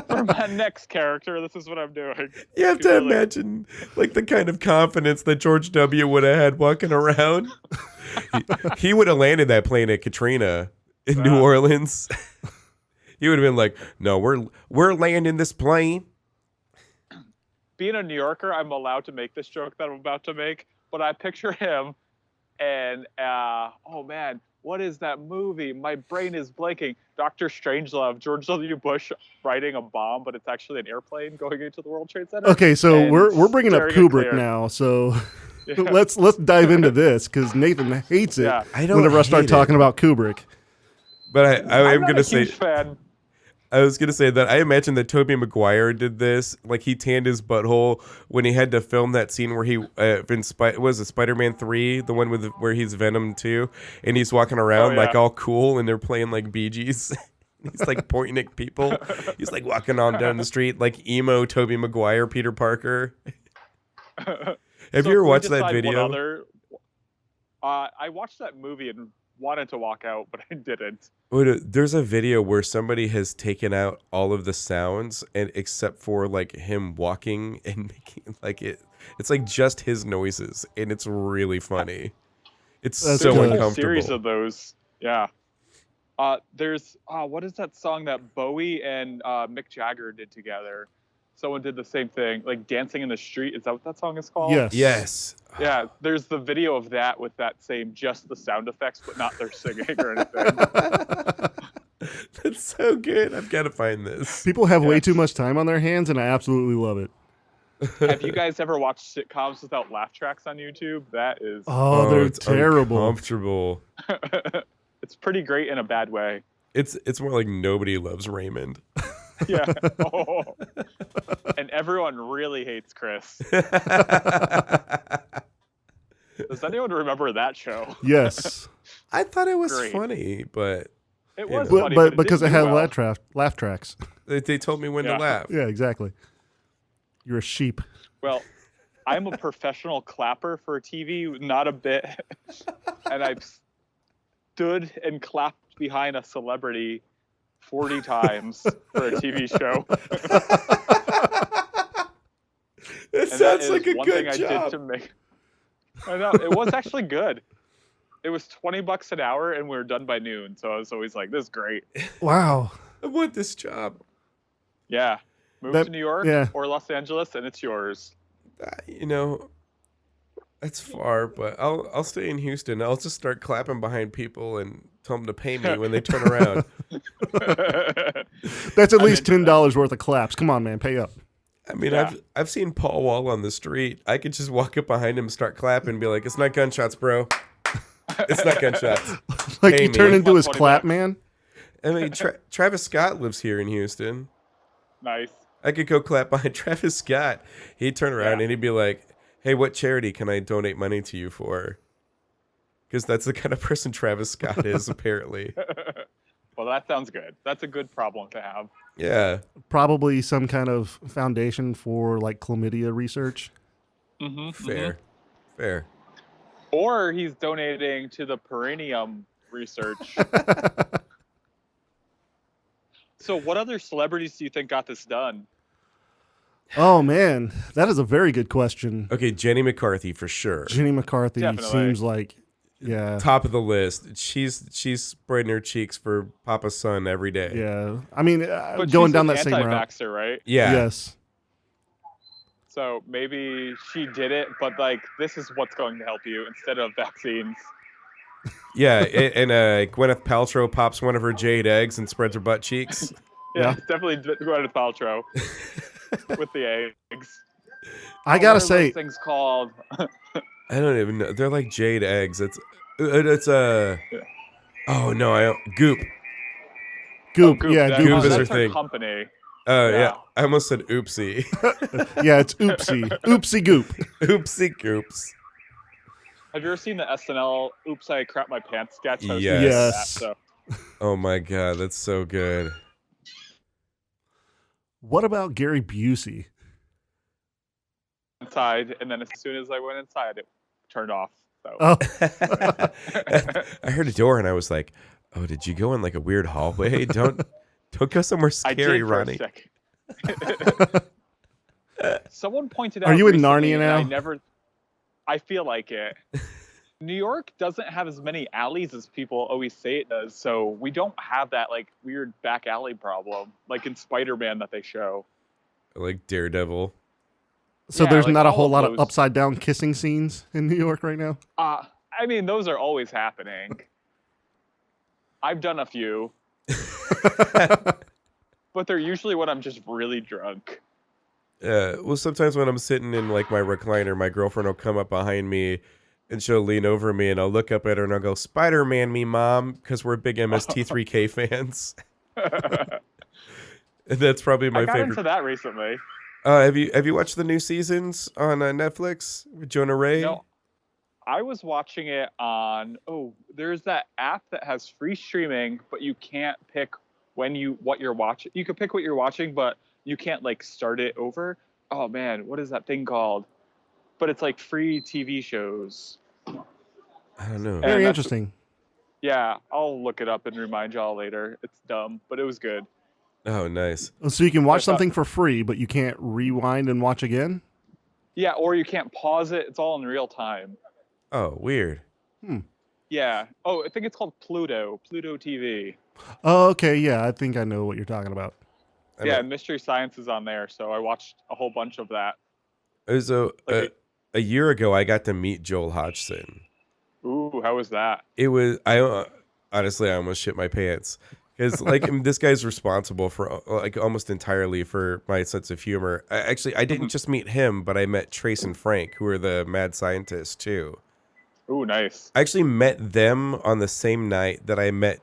For my next character, this is what I'm doing. You have to imagine like the kind of confidence that George W. would have had walking around. He would have landed that plane at Katrina in New Orleans. He would have been like, "No, we're landing this plane." Being a New Yorker, I'm allowed to make this joke that I'm about to make, but I picture him and oh man, what is that movie? My brain is blanking. Dr. Strangelove, George W. Bush riding a bomb, but it's actually an airplane going into the World Trade Center. Okay, so we're bringing up Kubrick now, so let's dive into this because Nathan hates it whenever I start talking about Kubrick. But I am going to say, fan. I was going to say that I imagine that Tobey Maguire did this. Like he tanned his butthole when he had to film that scene where he was it Spider-Man 3, the one where he's Venom 2, and he's walking around like all cool and they're playing like Bee Gees. He's like pointing at people. He's like walking on down the street like emo Tobey Maguire, Peter Parker. Have you ever watched that video? I watched that movie and wanted to walk out, but I didn't. There's a video where somebody has taken out all of the sounds and except for like him walking and making like it's like just his noises, and it's really funny. It's so uncomfortable. A series of those, yeah. There's what is that song that Bowie and Mick Jagger did together? Someone did the same thing, like Dancing in the Street. Is that what that song is called? Yes. Yeah, there's the video of that with that same, just the sound effects, but not their singing or anything. That's so good. I've got to find this. People have way too much time on their hands, and I absolutely love it. Have you guys ever watched sitcoms without laugh tracks on YouTube? That is... Oh, they're terrible. Uncomfortable. It's pretty great in a bad way. It's more like Nobody Loves Raymond. Yeah. Oh. And everyone really hates Chris. Does anyone remember that show? Yes. I thought it was funny, but... It was funny, but because it had well. laugh tracks. They told me when to laugh. Yeah, exactly. You're a sheep. Well, I'm a professional clapper for TV, not a bit. And I've stood and clapped behind a celebrity 40 times for a TV show. It sounds like a one good thing job. I did to make... I know. It was actually good. It was $20 an hour, and we were done by noon. So I was always like, "This is great." Wow. I want this job. Yeah, move That- to New York yeah. or Los Angeles, and it's yours. You know, that's far, but I'll stay in Houston. I'll just start clapping behind people and tell them to pay me when they turn around. That's at I'm least into $10 worth of claps. Come on, man, pay up. I mean, Yeah. I've seen Paul Wall on the street. I could just walk up behind him, start clapping, and be like, "It's not gunshots, bro. It's not gunshots." Like Pay you me. turn into his 20 clap bucks. man. I mean, Travis Scott lives here in Houston. Nice. I could go clap behind Travis Scott. He'd turn around Yeah. and he'd be like, "Hey, what charity can I donate money to you for?" Because that's the kind of person Travis Scott is, apparently. Well, that sounds good. That's a good problem to have. Yeah. Probably some kind of foundation for like chlamydia research. Mm-hmm, Fair. Fair. Or he's donating to the Perineum research. So, what other celebrities do you think got this done? Oh man, that is a very good question. Okay, Jenny McCarthy for sure. Jenny McCarthy Definitely. seems like, yeah, Top of the list. She's spreading her cheeks for Papa's son every day. yeah. I mean, But going she's down an that same route. anti-vaxxer, right? Yeah. Yes. So maybe she did it, but like this is what's going to help you instead of vaccines. Yeah, and Gwyneth Paltrow pops one of her jade eggs and spreads her butt cheeks. Yeah, Yeah. it's definitely Gwyneth Paltrow with the eggs. I Oh, gotta what are say, those things called. I don't even know. They're like jade eggs. It's oh no, I don't. Goop. Goop. Goop, Yeah, that- Goop Goop is is her that's thing. company. Oh yeah. Yeah. I almost said oopsie. yeah, it's oopsie, oopsie goop. Oopsie goops. Have you ever seen the SNL "Oops, I Crap My Pants" sketch? I was Yes. thinking of that, Yes. so. Oh my god, that's so good. What about Gary Busey? Inside, and then as soon as I went inside, it turned off. So. Oh, I heard a door and I was like, "Oh, did you go in like a weird hallway? Don't go somewhere I scary, did for a Ronnie." sec. Someone pointed out. Are you in recently, Narnia and now? I feel like it. New York doesn't have as many alleys as people always say it does, so we don't have that like weird back alley problem like in Spider-Man that they show. Like Daredevil. so Yeah, there's like not a all whole of lot of those- upside down kissing scenes in New York right now. I mean, those are always happening. I've done a few, but they're usually when I'm just really drunk. Well, sometimes when I'm sitting in like my recliner, my girlfriend will come up behind me and she'll lean over me and I'll look up at her and I'll go, "Spider-Man me, Mom," because we're big MST3K fans. And that's probably my I got favorite. into that recently. Have you watched the new seasons on Netflix with Jonah Ray? No, I was watching it on. Oh, there's that app that has free streaming, but you can't pick what you're watching. You can pick what you're watching, but you can't like start it over. Oh man, what is that thing called? But it's like free TV shows. I don't know. Very that's- interesting. Yeah, I'll look it up and remind y'all later. It's dumb, but it was good. Oh, nice. So you can watch I thought- something for free, but you can't rewind and watch again. Yeah, or you can't pause it. It's all in real time. Oh, weird. Yeah. Oh, I think it's called Pluto TV. Oh, okay. Yeah, I think I know what you're talking about. I Yeah, mean, Mystery Science is on there, so I watched a whole bunch of that. it was a year ago. I got to meet Joel Hodgson. Ooh, how was that? It was honestly I almost shit my pants because like I mean, this guy's responsible for like almost entirely for my sense of humor. I didn't just meet him, but I met Trace and Frank, who are the mad scientists too. Ooh, nice. I actually met them on the same night that I met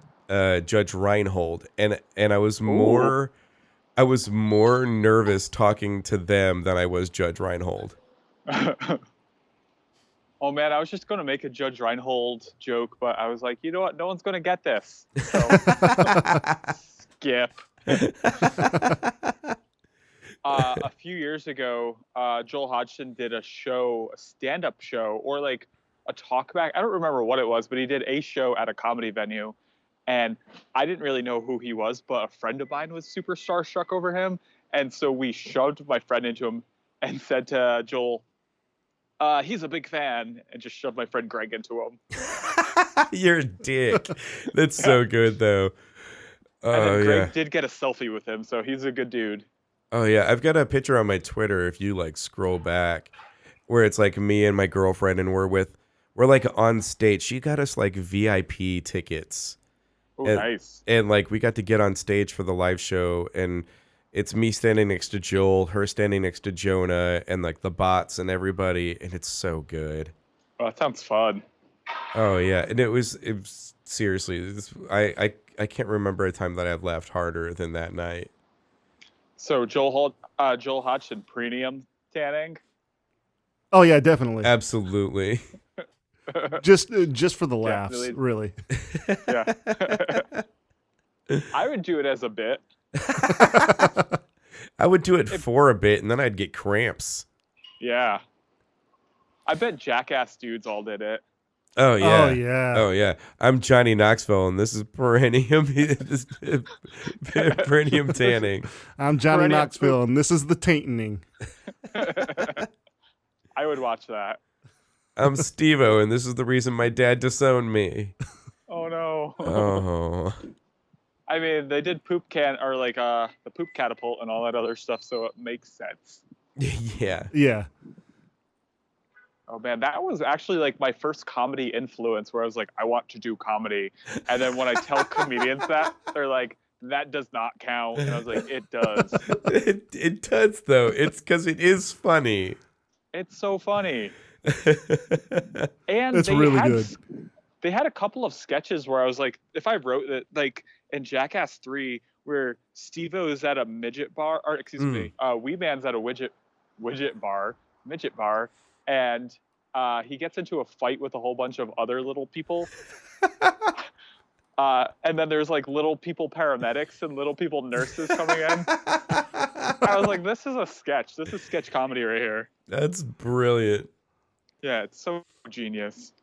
Judge Reinhold, and I was more nervous talking to them than I was Judge Reinhold. Oh man, I was just going to make a Judge Reinhold joke, but I was like, you know what? No one's going to get this. So, skip. A few years ago, Joel Hodgson did a stand-up show, or like a talkback. I don't remember what it was, but he did a show at a comedy venue. And I didn't really know who he was, but a friend of mine was super starstruck over him. And so we shoved my friend into him and said to Joel, He's a big fan, and just shoved my friend Greg into him. You're a dick. That's so good though. And Oh then Greg yeah. did get a selfie with him, so he's a good dude. Oh yeah. I've got a picture on my Twitter if you like scroll back where it's like me and my girlfriend and we're like on stage. She got us like VIP tickets. Oh, And- nice. And like we got to get on stage for the live show, and it's me standing next to Joel, her standing next to Jonah, and like the bots and everybody, and it's so good. Oh, that sounds fun. Oh yeah, and it was seriously, I can't remember a time that I've laughed harder than that night. So Joel Hodge and Perineum tanning. Oh yeah, definitely. Absolutely. Just for the laughs, Definitely. really. Yeah. I would do it as a bit. I would do it for a bit, and then I'd get cramps. Yeah. I bet Jackass dudes all did it. Oh yeah. Oh yeah. Oh yeah. I'm Johnny Knoxville, and this is Perineum. Perineum tanning. I'm Johnny Perineum. Knoxville, and this is the tainting. I would watch that. I'm Steve-O, and this is the reason my dad disowned me. Oh no. Oh. I mean, they did poop can or like the poop catapult and all that other stuff, so it makes sense. Yeah. Yeah. Oh man, that was actually like my first comedy influence where I was like, I want to do comedy. And then when I tell comedians that, they're like, that does not count. And I was like, it does. It does, though. It's because it is funny. It's so funny. And It's really good. They had a couple of sketches where I was like, if I wrote it, like in Jackass 3, where Steve-O is at a midget bar, or excuse me, Wee Man's at a midget bar, and he gets into a fight with a whole bunch of other little people. And then there's like little people paramedics and little people nurses coming in. I was like, this is a sketch. This is sketch comedy right here. That's brilliant. Yeah, it's so genius.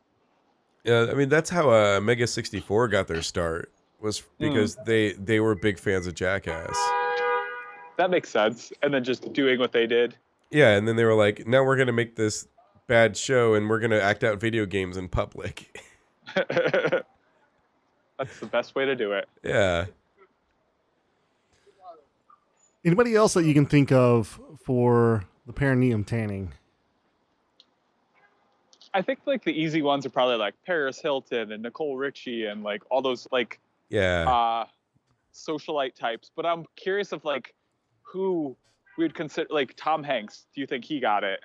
Yeah, I mean, that's how Mega 64 got their start, was because they were big fans of Jackass. That makes sense. And then just doing what they did. Yeah, and then they were like, now we're going to make this bad show, and we're going to act out video games in public. That's the best way to do it. Yeah. Anybody else that you can think of for the perineum tanning? I think like the easy ones are probably like Paris Hilton and Nicole Richie and like all those like Yeah. socialite types. But I'm curious of like who we would consider like Tom Hanks. Do you think he got it?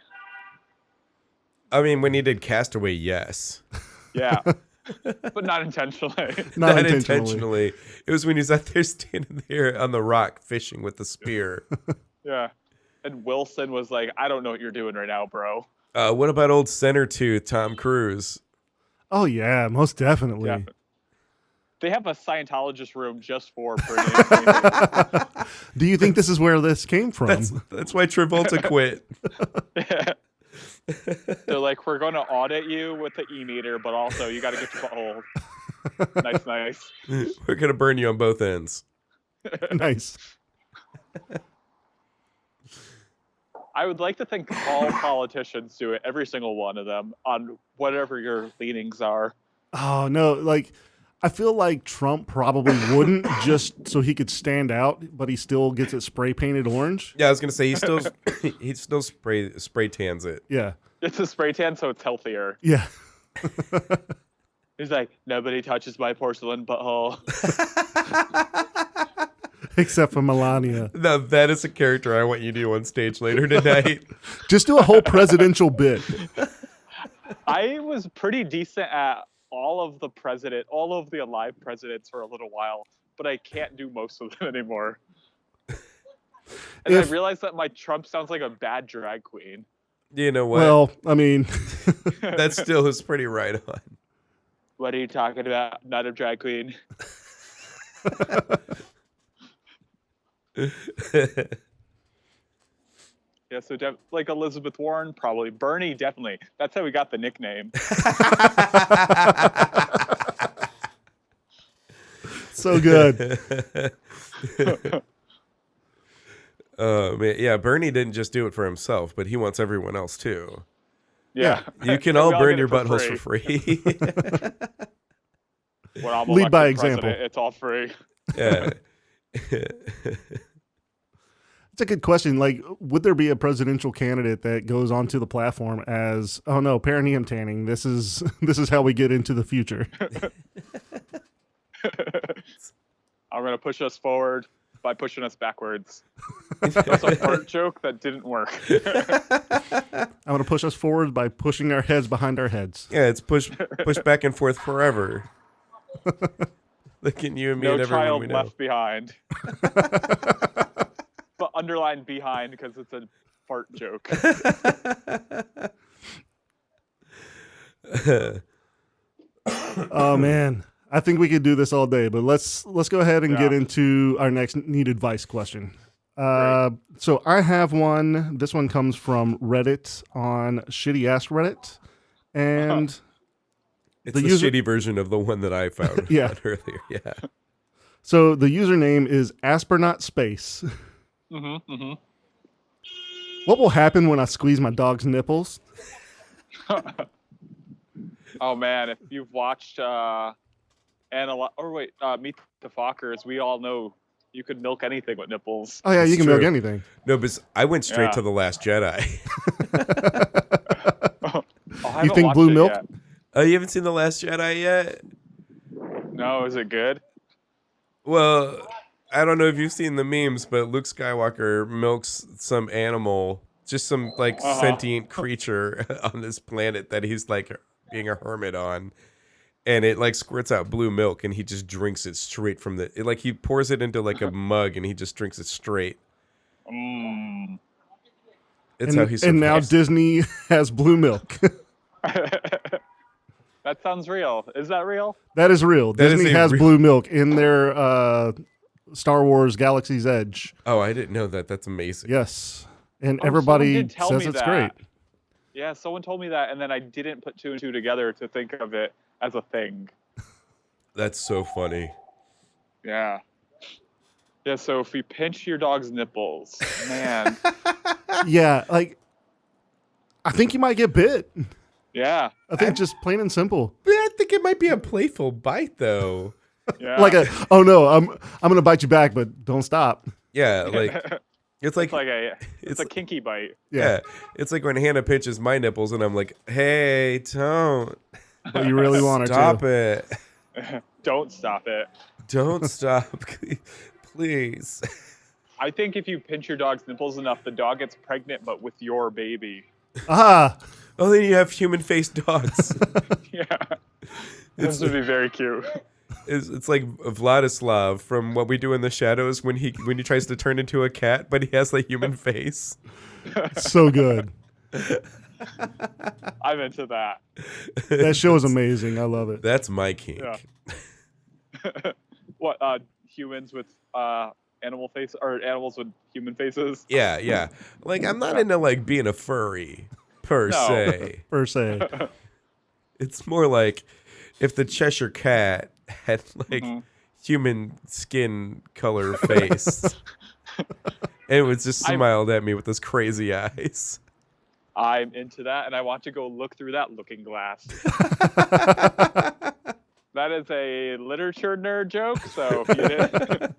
I mean, when he did Castaway, yes. Yeah. But not intentionally. Not intentionally. It was when he's out there standing there on the rock fishing with the spear. Yeah. And Wilson was like, I don't know what you're doing right now, bro. What about old center tooth Tom Cruise? Oh yeah, most definitely. Yeah. They have a Scientologist room just for perineum. Do you think this is where this came from? That's why Travolta quit. Yeah. They're like, we're going to audit you with the e-meter, but also you got to get your butthole. Nice. We're gonna burn you on both ends. Nice. I would like to think all politicians do it, every single one of them, on whatever your leanings are. Oh no, like I feel like Trump probably wouldn't just so he could stand out, but he still gets it spray painted orange. Yeah, I was gonna say he still spray tans it. Yeah. It's a spray tan, so it's healthier. Yeah. He's like, nobody touches my porcelain butthole. Except for Melania. Now that is a character I want you to do on stage later tonight. Just do a whole presidential bit. I was pretty decent at all of the alive presidents for a little while, but I can't do most of them anymore. And I realized that my Trump sounds like a bad drag queen. You know what? Well, I mean, that still is pretty right on. What are you talking about? Not a drag queen. Yeah, so like Elizabeth Warren, probably. Bernie, definitely. That's how we got the nickname. so good. Man, yeah, Bernie didn't just do it for himself, but he wants everyone else too. Yeah. You can And all we burn get your it for buttholes for free. When I'm Lead by elected example. president, it's all free. Yeah. It's a good question. Like, would there be a presidential candidate that goes onto the platform as, "Oh no, perineum tanning. This is how we get into the future." I'm going to push us forward by pushing us backwards. That's a fart joke that didn't work. I'm going to push us forward by pushing our heads behind our heads. Yeah, it's push back and forth forever. Look at you and me No and everyone child we know. left behind. But underline behind because it's a fart joke. Oh man, I think we could do this all day, but let's go ahead and get into our next need advice question. So I have one. This one comes from Reddit on Shitty Ass Reddit, and It's the shitty version of the one that I found earlier. Yeah. So the username is Aspernaut Space. What will happen when I squeeze my dog's nipples? Oh man, if you've watched Meet the Fockers, we all know you could milk anything with nipples. Oh yeah, It's you can true. milk anything. No, but I went straight to The Last Jedi. You think blue milk? Yet. Oh, you haven't seen The Last Jedi yet? No, is it good? Well, I don't know if you've seen the memes, but Luke Skywalker milks some animal, just some like sentient creature on this planet that he's like being a hermit on. And it like squirts out blue milk and he just drinks it straight from he pours it into like a mug and he just drinks it straight. It's how he's and now Disney has blue milk. That sounds real. Is that real? That is real. That Disney is has blue milk in their Star Wars Galaxy's Edge. Oh, I didn't know that. That's amazing. Yes. And everybody did tell says me it's that. great. Yeah, someone told me that, and then I didn't put two and two together to think of it as a thing. That's so funny. Yeah. Yeah, so if you pinch your dog's nipples, man. Yeah, like, I think you might get bit. Yeah. I think just plain and simple. But I think it might be a playful bite, though. Yeah. Like oh no, I'm gonna bite you back, but don't stop. Yeah, like it's a kinky bite. Yeah, it's like when Hannah pinches my nipples, and I'm like, "Hey, don't." But you really want her to. Stop it. Don't stop it. Don't stop, please. I think if you pinch your dog's nipples enough, the dog gets pregnant, but with your baby. Ah. Oh, then you have human-faced dogs. Yeah. This would be very cute. It's like Vladislav from What We Do in the Shadows when he tries to turn into a cat, but he has the human face. So good. I'm into that. That show is amazing. I love it. That's my kink. Yeah. What humans with animal face or animals with human faces? Yeah. Like I'm not into like being a furry per se. Per se. It's more like if the Cheshire Cat had like human skin color face and was just smiled at me with those crazy eyes. I'm into that, and I want to go look through that looking glass. That is a literature nerd joke, so if you didn't...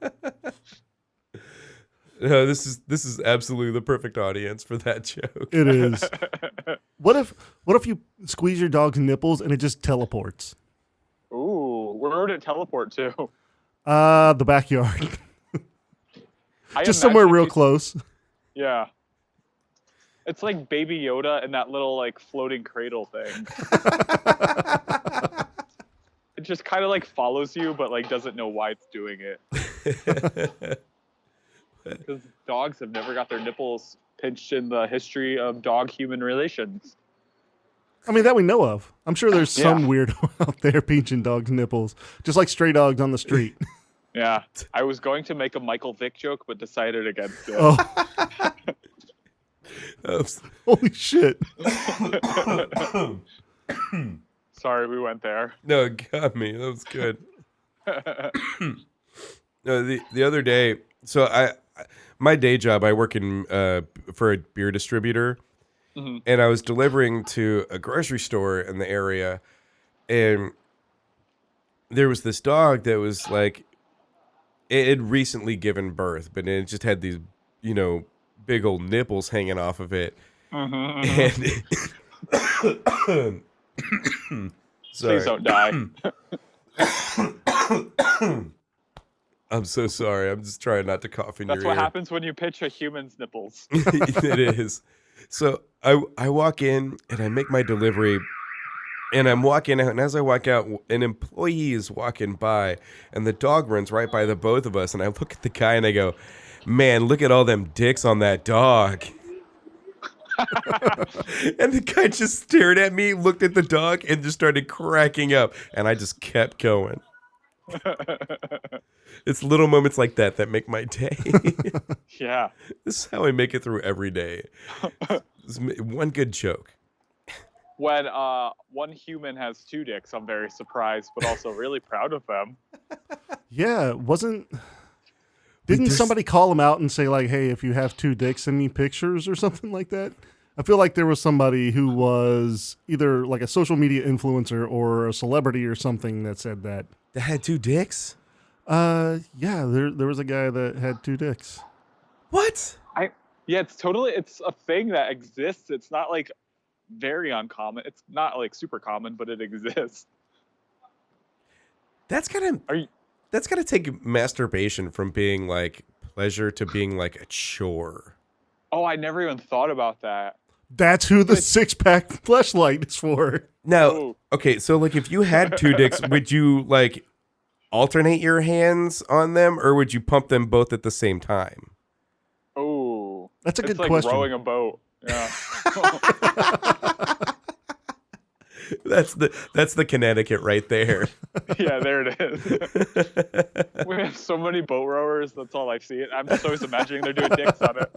No, this is absolutely the perfect audience for that joke. It is. What if you squeeze your dog's nipples and it just teleports? Ooh, where would it teleport to? The backyard. Just somewhere real close. Yeah. It's like Baby Yoda and that little like floating cradle thing. It just kind of like follows you, but like doesn't know why it's doing it. Because dogs have never got their nipples pinched in the history of dog-human relations. I mean, that we know of. I'm sure there's some weirdo out there pinching dogs' nipples, just like stray dogs on the street. Yeah. I was going to make a Michael Vick joke, but decided against it. Oh. Holy shit. Sorry, we went there. No, it got me. That was good. No, the other day, so my day job, I work in for a beer distributor, and I was delivering to a grocery store in the area, and there was this dog that was like, it had recently given birth, but it just had these, big old nipples hanging off of it. And Please don't die. I'm so sorry. I'm just trying not to cough in your ear. That's what happens when you pitch a human's nipples. It is. So I walk in and I make my delivery, and I'm walking out, and as I walk out, an employee is walking by, and the dog runs right by the both of us, and I look at the guy and I go, man, look at all them dicks on that dog. And the guy just stared at me, looked at the dog, and just started cracking up, and I just kept going. It's little moments like that that make my day. Yeah. This is how I make it through every day. One good joke. When one human has two dicks, I'm very surprised, but also really proud of them. Yeah, didn't somebody call him out and say, like, hey, if you have two dicks, send me pictures or something like that? I feel like there was somebody who was either like a social media influencer or a celebrity or something that said that. That had two dicks? Yeah, there was a guy that had two dicks. What? Yeah, it's a thing that exists. It's not like very uncommon. It's not like super common, but it exists. That's gotta take masturbation from being like pleasure to being like a chore. Oh, I never even thought about that. That's who the six-pack fleshlight is for. Now, okay, so like if you had two dicks, would you like alternate your hands on them, or would you pump them both at the same time? Oh, that's a good like question. Rowing a boat. Yeah. That's the Connecticut right there. Yeah, there it is. We have so many boat rowers. That's all I see. I'm just always imagining they're doing dicks on it.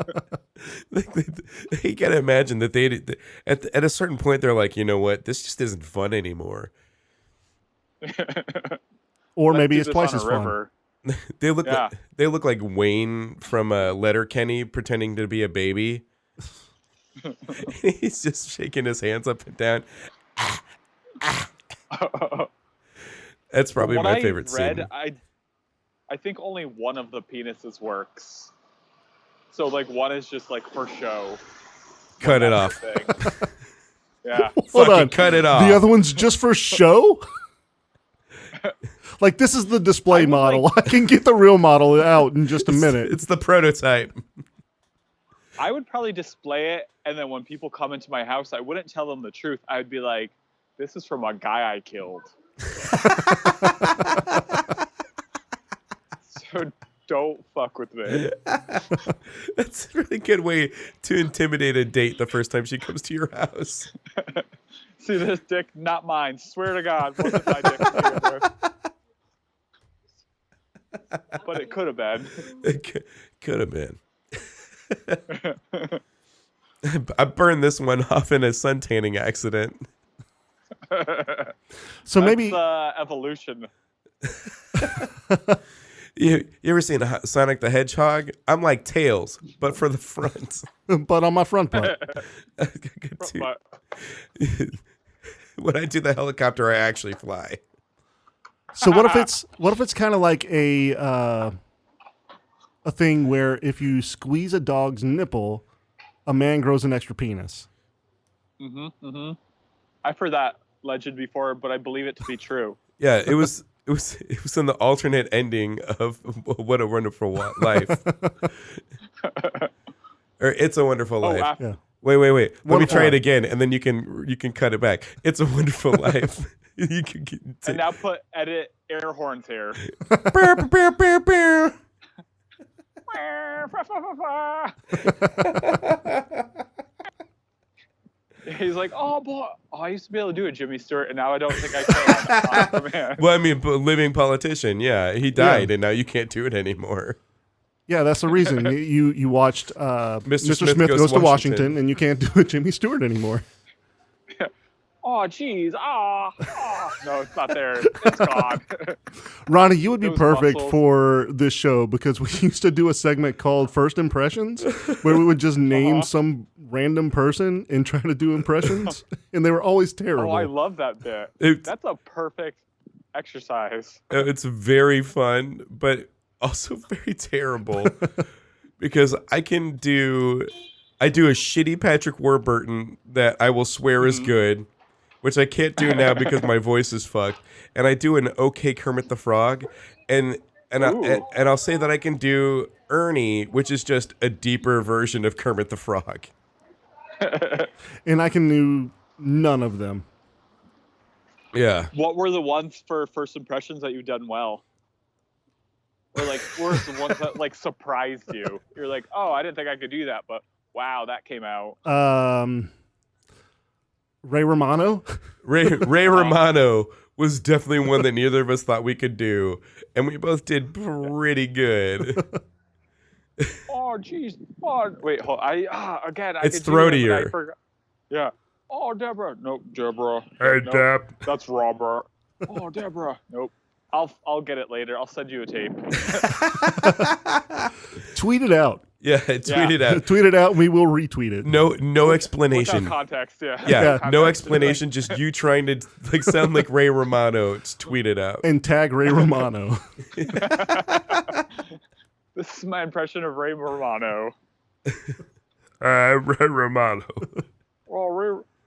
You gotta imagine that at a certain point they're like, you know what, this just isn't fun anymore. Or maybe it's twice as fun. They look like Wayne from Letterkenny pretending to be a baby. He's just shaking his hands up and down. That's probably my favorite scene. I think only one of the penises works. So like one is just like for show. Cut it off. Yeah. Hold on. Cut it off. The other one's just for show? Like, this is the display model. I can get the real model out in just a minute. It's the prototype. I would probably display it, and then when people come into my house, I wouldn't tell them the truth. I would be like, this is from a guy I killed. So don't fuck with me. That's a really good way to intimidate a date the first time she comes to your house. See this dick? Not mine. Swear to God, wasn't my dick. But it could have been. It could have been. I burned this one off in a sun tanning accident. So maybe evolution. You ever seen Sonic the Hedgehog? I'm like Tails, but for the front. But on my front butt. When I do the helicopter, I actually fly. So what if it's kind of like a thing where if you squeeze a dog's nipple, a man grows an extra penis? I've heard that legend before, but I believe it to be true. Yeah, it was in the alternate ending of What a Wonderful Life. Or It's a Wonderful Life. Yeah. Wait. Let me try it again, and then you can cut it back. It's a Wonderful Life. You can and now edit air horns here. He's like, oh boy, I used to be able to do it, Jimmy Stewart, and now I don't think I can. Man. Well, I mean, living politician, yeah, he died, and now you can't do it anymore. Yeah, that's the reason you watched Mr. Smith Goes to Washington, and you can't do it, Jimmy Stewart anymore. Oh, geez. No, it's not there. It's gone. Ronnie, you would be Those perfect muscles. for this show because we used to do a segment called First Impressions where we would just name some random person and try to do impressions, and they were always terrible. Oh, I love that bit. That's a perfect exercise. It's very fun, but also very terrible because I do a shitty Patrick Warburton that I will swear is good, which I can't do now because my voice is fucked. And I do an okay Kermit the Frog, and I'll say that I can do Ernie, which is just a deeper version of Kermit the Frog. And I can do none of them. Yeah. What were the ones for first impressions that you've done well? Or like, what were the ones that like surprised you? You're like, oh, I didn't think I could do that, but wow, that came out. Ray Romano. Ray Romano was definitely one that neither of us thought we could do, and we both did pretty good. Oh, jeez. Oh, wait, hold. Again. It's could do it, but I throatier. forgot. Yeah. Oh, Deborah. Nope, Deborah. Hey, Nope. Deb. That's Robert. Oh, Deborah. Nope. I'll get it later. I'll send you a tape. Tweet it out. Yeah, tweet it out. Tweet it out, and we will retweet it. No explanation. Without context, yeah. Yeah, Yeah. no explanation. Just you trying to like sound like Ray Romano. Just tweet it out. And tag Ray Romano. This is my impression of Ray Romano. Ray Romano.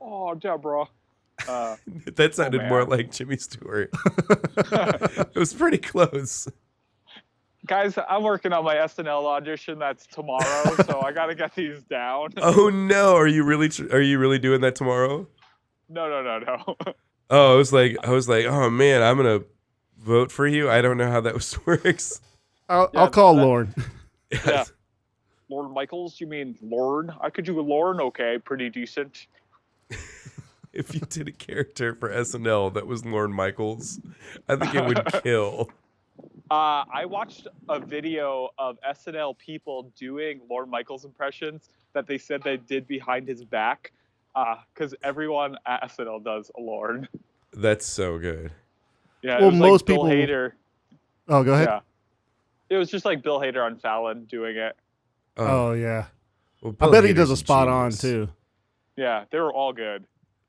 Oh, Deborah. That sounded man. more like Jimmy Stewart. It was pretty close. Guys, I'm working on my SNL audition. That's tomorrow, so I got to get these down. Oh no! Are you really doing that tomorrow? No. Oh, I was like, oh man, I'm gonna vote for you. I don't know how that works. I'll call Lorne. Yeah. Lorne Michaels? You mean Lorne? I could do a Lorne, okay, pretty decent. If you did a character for SNL that was Lorne Michaels, I think it would kill. I watched a video of SNL people doing Lorne Michaels impressions that they said they did behind his back, because everyone at SNL does a Lorne. That's so good. Yeah, Well, it was most like Bill people- Hader. Oh, go ahead. Yeah, it was just like Bill Hader on Fallon doing it. Oh, yeah. Well, I Bill bet he Hader's does a spot on, genius. too. Yeah, they were all good.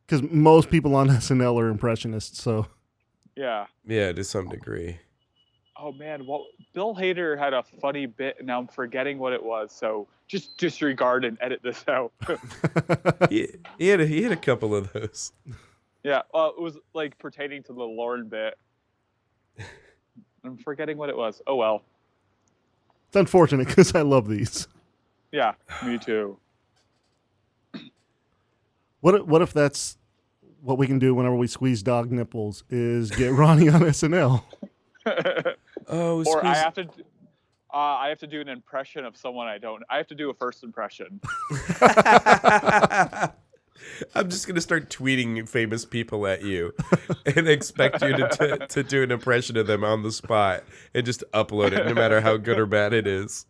Because most people on SNL are impressionists, so... Yeah. Yeah, to some degree. Oh man, Bill Hader had a funny bit, and now I'm forgetting what it was. So just disregard and edit this out. he had a couple of those. Yeah, it was like pertaining to the Lorne bit. I'm forgetting what it was. Oh well. It's unfortunate because I love these. Yeah, me too. What if that's what we can do whenever we squeeze dog nipples is get Ronnie on SNL? Oh, Or I have to do an impression of someone I don't. I have to do a first impression. I'm just gonna start tweeting famous people at you and expect you to do an impression of them on the spot and just upload it, no matter how good or bad it is.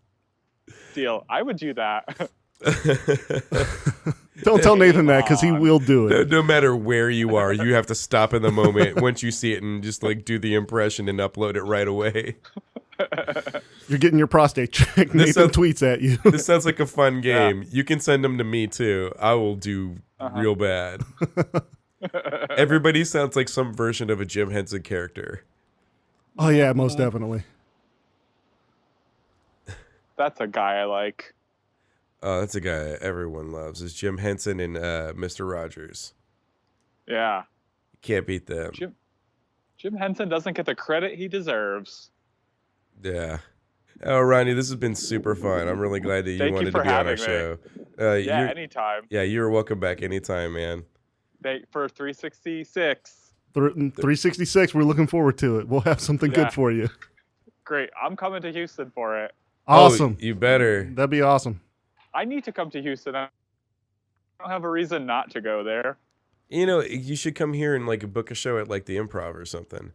Deal. I would do that. Don't tell Nathan that because he will do it. No matter where you are, you have to stop in the moment once you see it and just like do the impression and upload it right away. You're getting your prostate checked. Nathan sounds- tweets at you. This sounds like a fun game. You can send them to me too. I will do real bad. Everybody sounds like some version of a Jim Henson character. Oh, yeah, most definitely. That's a guy I like. Oh, that's a guy everyone loves. Is Jim Henson and Mr. Rogers. Yeah. Can't beat them. Jim Henson doesn't get the credit he deserves. Yeah. Oh, Ronnie, this has been super fun. I'm really glad that you Thank you wanted for to be on our having me. show. Yeah, anytime. Yeah, you're welcome back anytime, man. For 366. 366, we're looking forward to it. We'll have something Yeah. good for you. Great. I'm coming to Houston for it. Awesome. Oh, you better. That'd be awesome. I need to come to Houston. I don't have a reason not to go there. You know, you should come here and like book a show at like the Improv or something.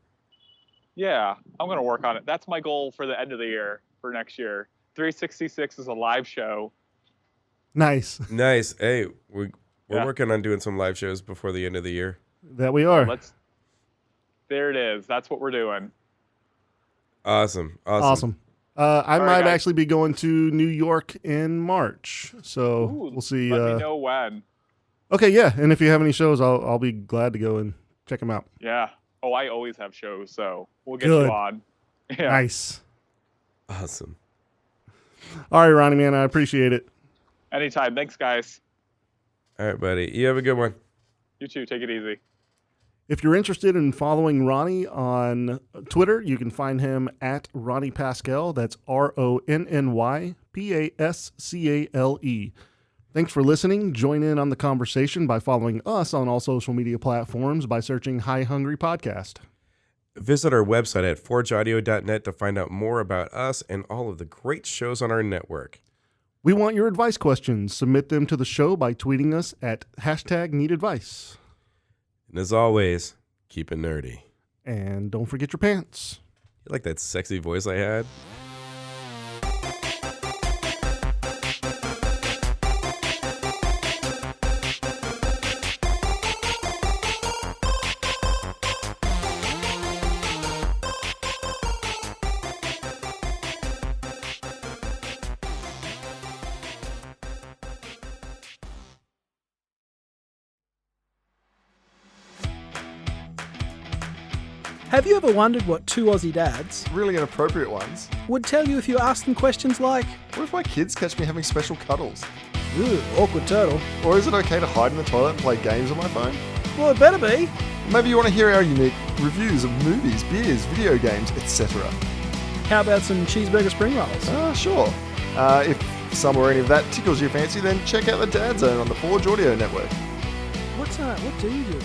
Yeah, I'm going to work on it. That's my goal for the end of the year, for next year. 366 is a live show. Nice. Nice. Hey, we're Yeah. working on doing some live shows before the end of the year. That we are. There it is. That's what we're doing. Awesome. I right, might guys. actually be going to New York in March, so Ooh, we'll see. Let me know when. Okay, yeah, and if you have any shows, I'll be glad to go and check them out. Yeah. Oh, I always have shows, so we'll get Good. you on. Yeah. Nice. Awesome. All right, Ronnie, man, I appreciate it. Anytime. Thanks, guys. All right, buddy. You have a good one. You too. Take it easy. If you're interested in following Ronnie on Twitter, you can find him at Ronny Pascale. That's RonnyPascale. Thanks for listening. Join in on the conversation by following us on all social media platforms by searching Hi Hungry Podcast. Visit our website at forgeaudio.net to find out more about us and all of the great shows on our network. We want your advice questions. Submit them to the show by tweeting us at #NeedAdvice. And as always, keep it nerdy. And don't forget your pants. You like that sexy voice I had? Have you ever wondered what two Aussie dads Really inappropriate ones. would tell you if you asked them questions like, What if my kids catch me having special cuddles? "Ooh, awkward turtle"? Or is it okay to hide in the toilet and play games on my phone? Well, it better be. Maybe you want to hear our unique reviews of movies, beers, video games, etc. How about some cheeseburger spring rolls? Sure. If some or any of that tickles your fancy, then check out the Dad Zone on the Forge Audio Network. What do you do?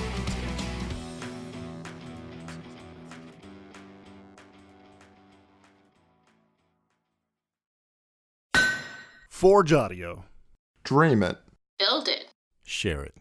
Forge Audio. Dream it. Build it. Share it.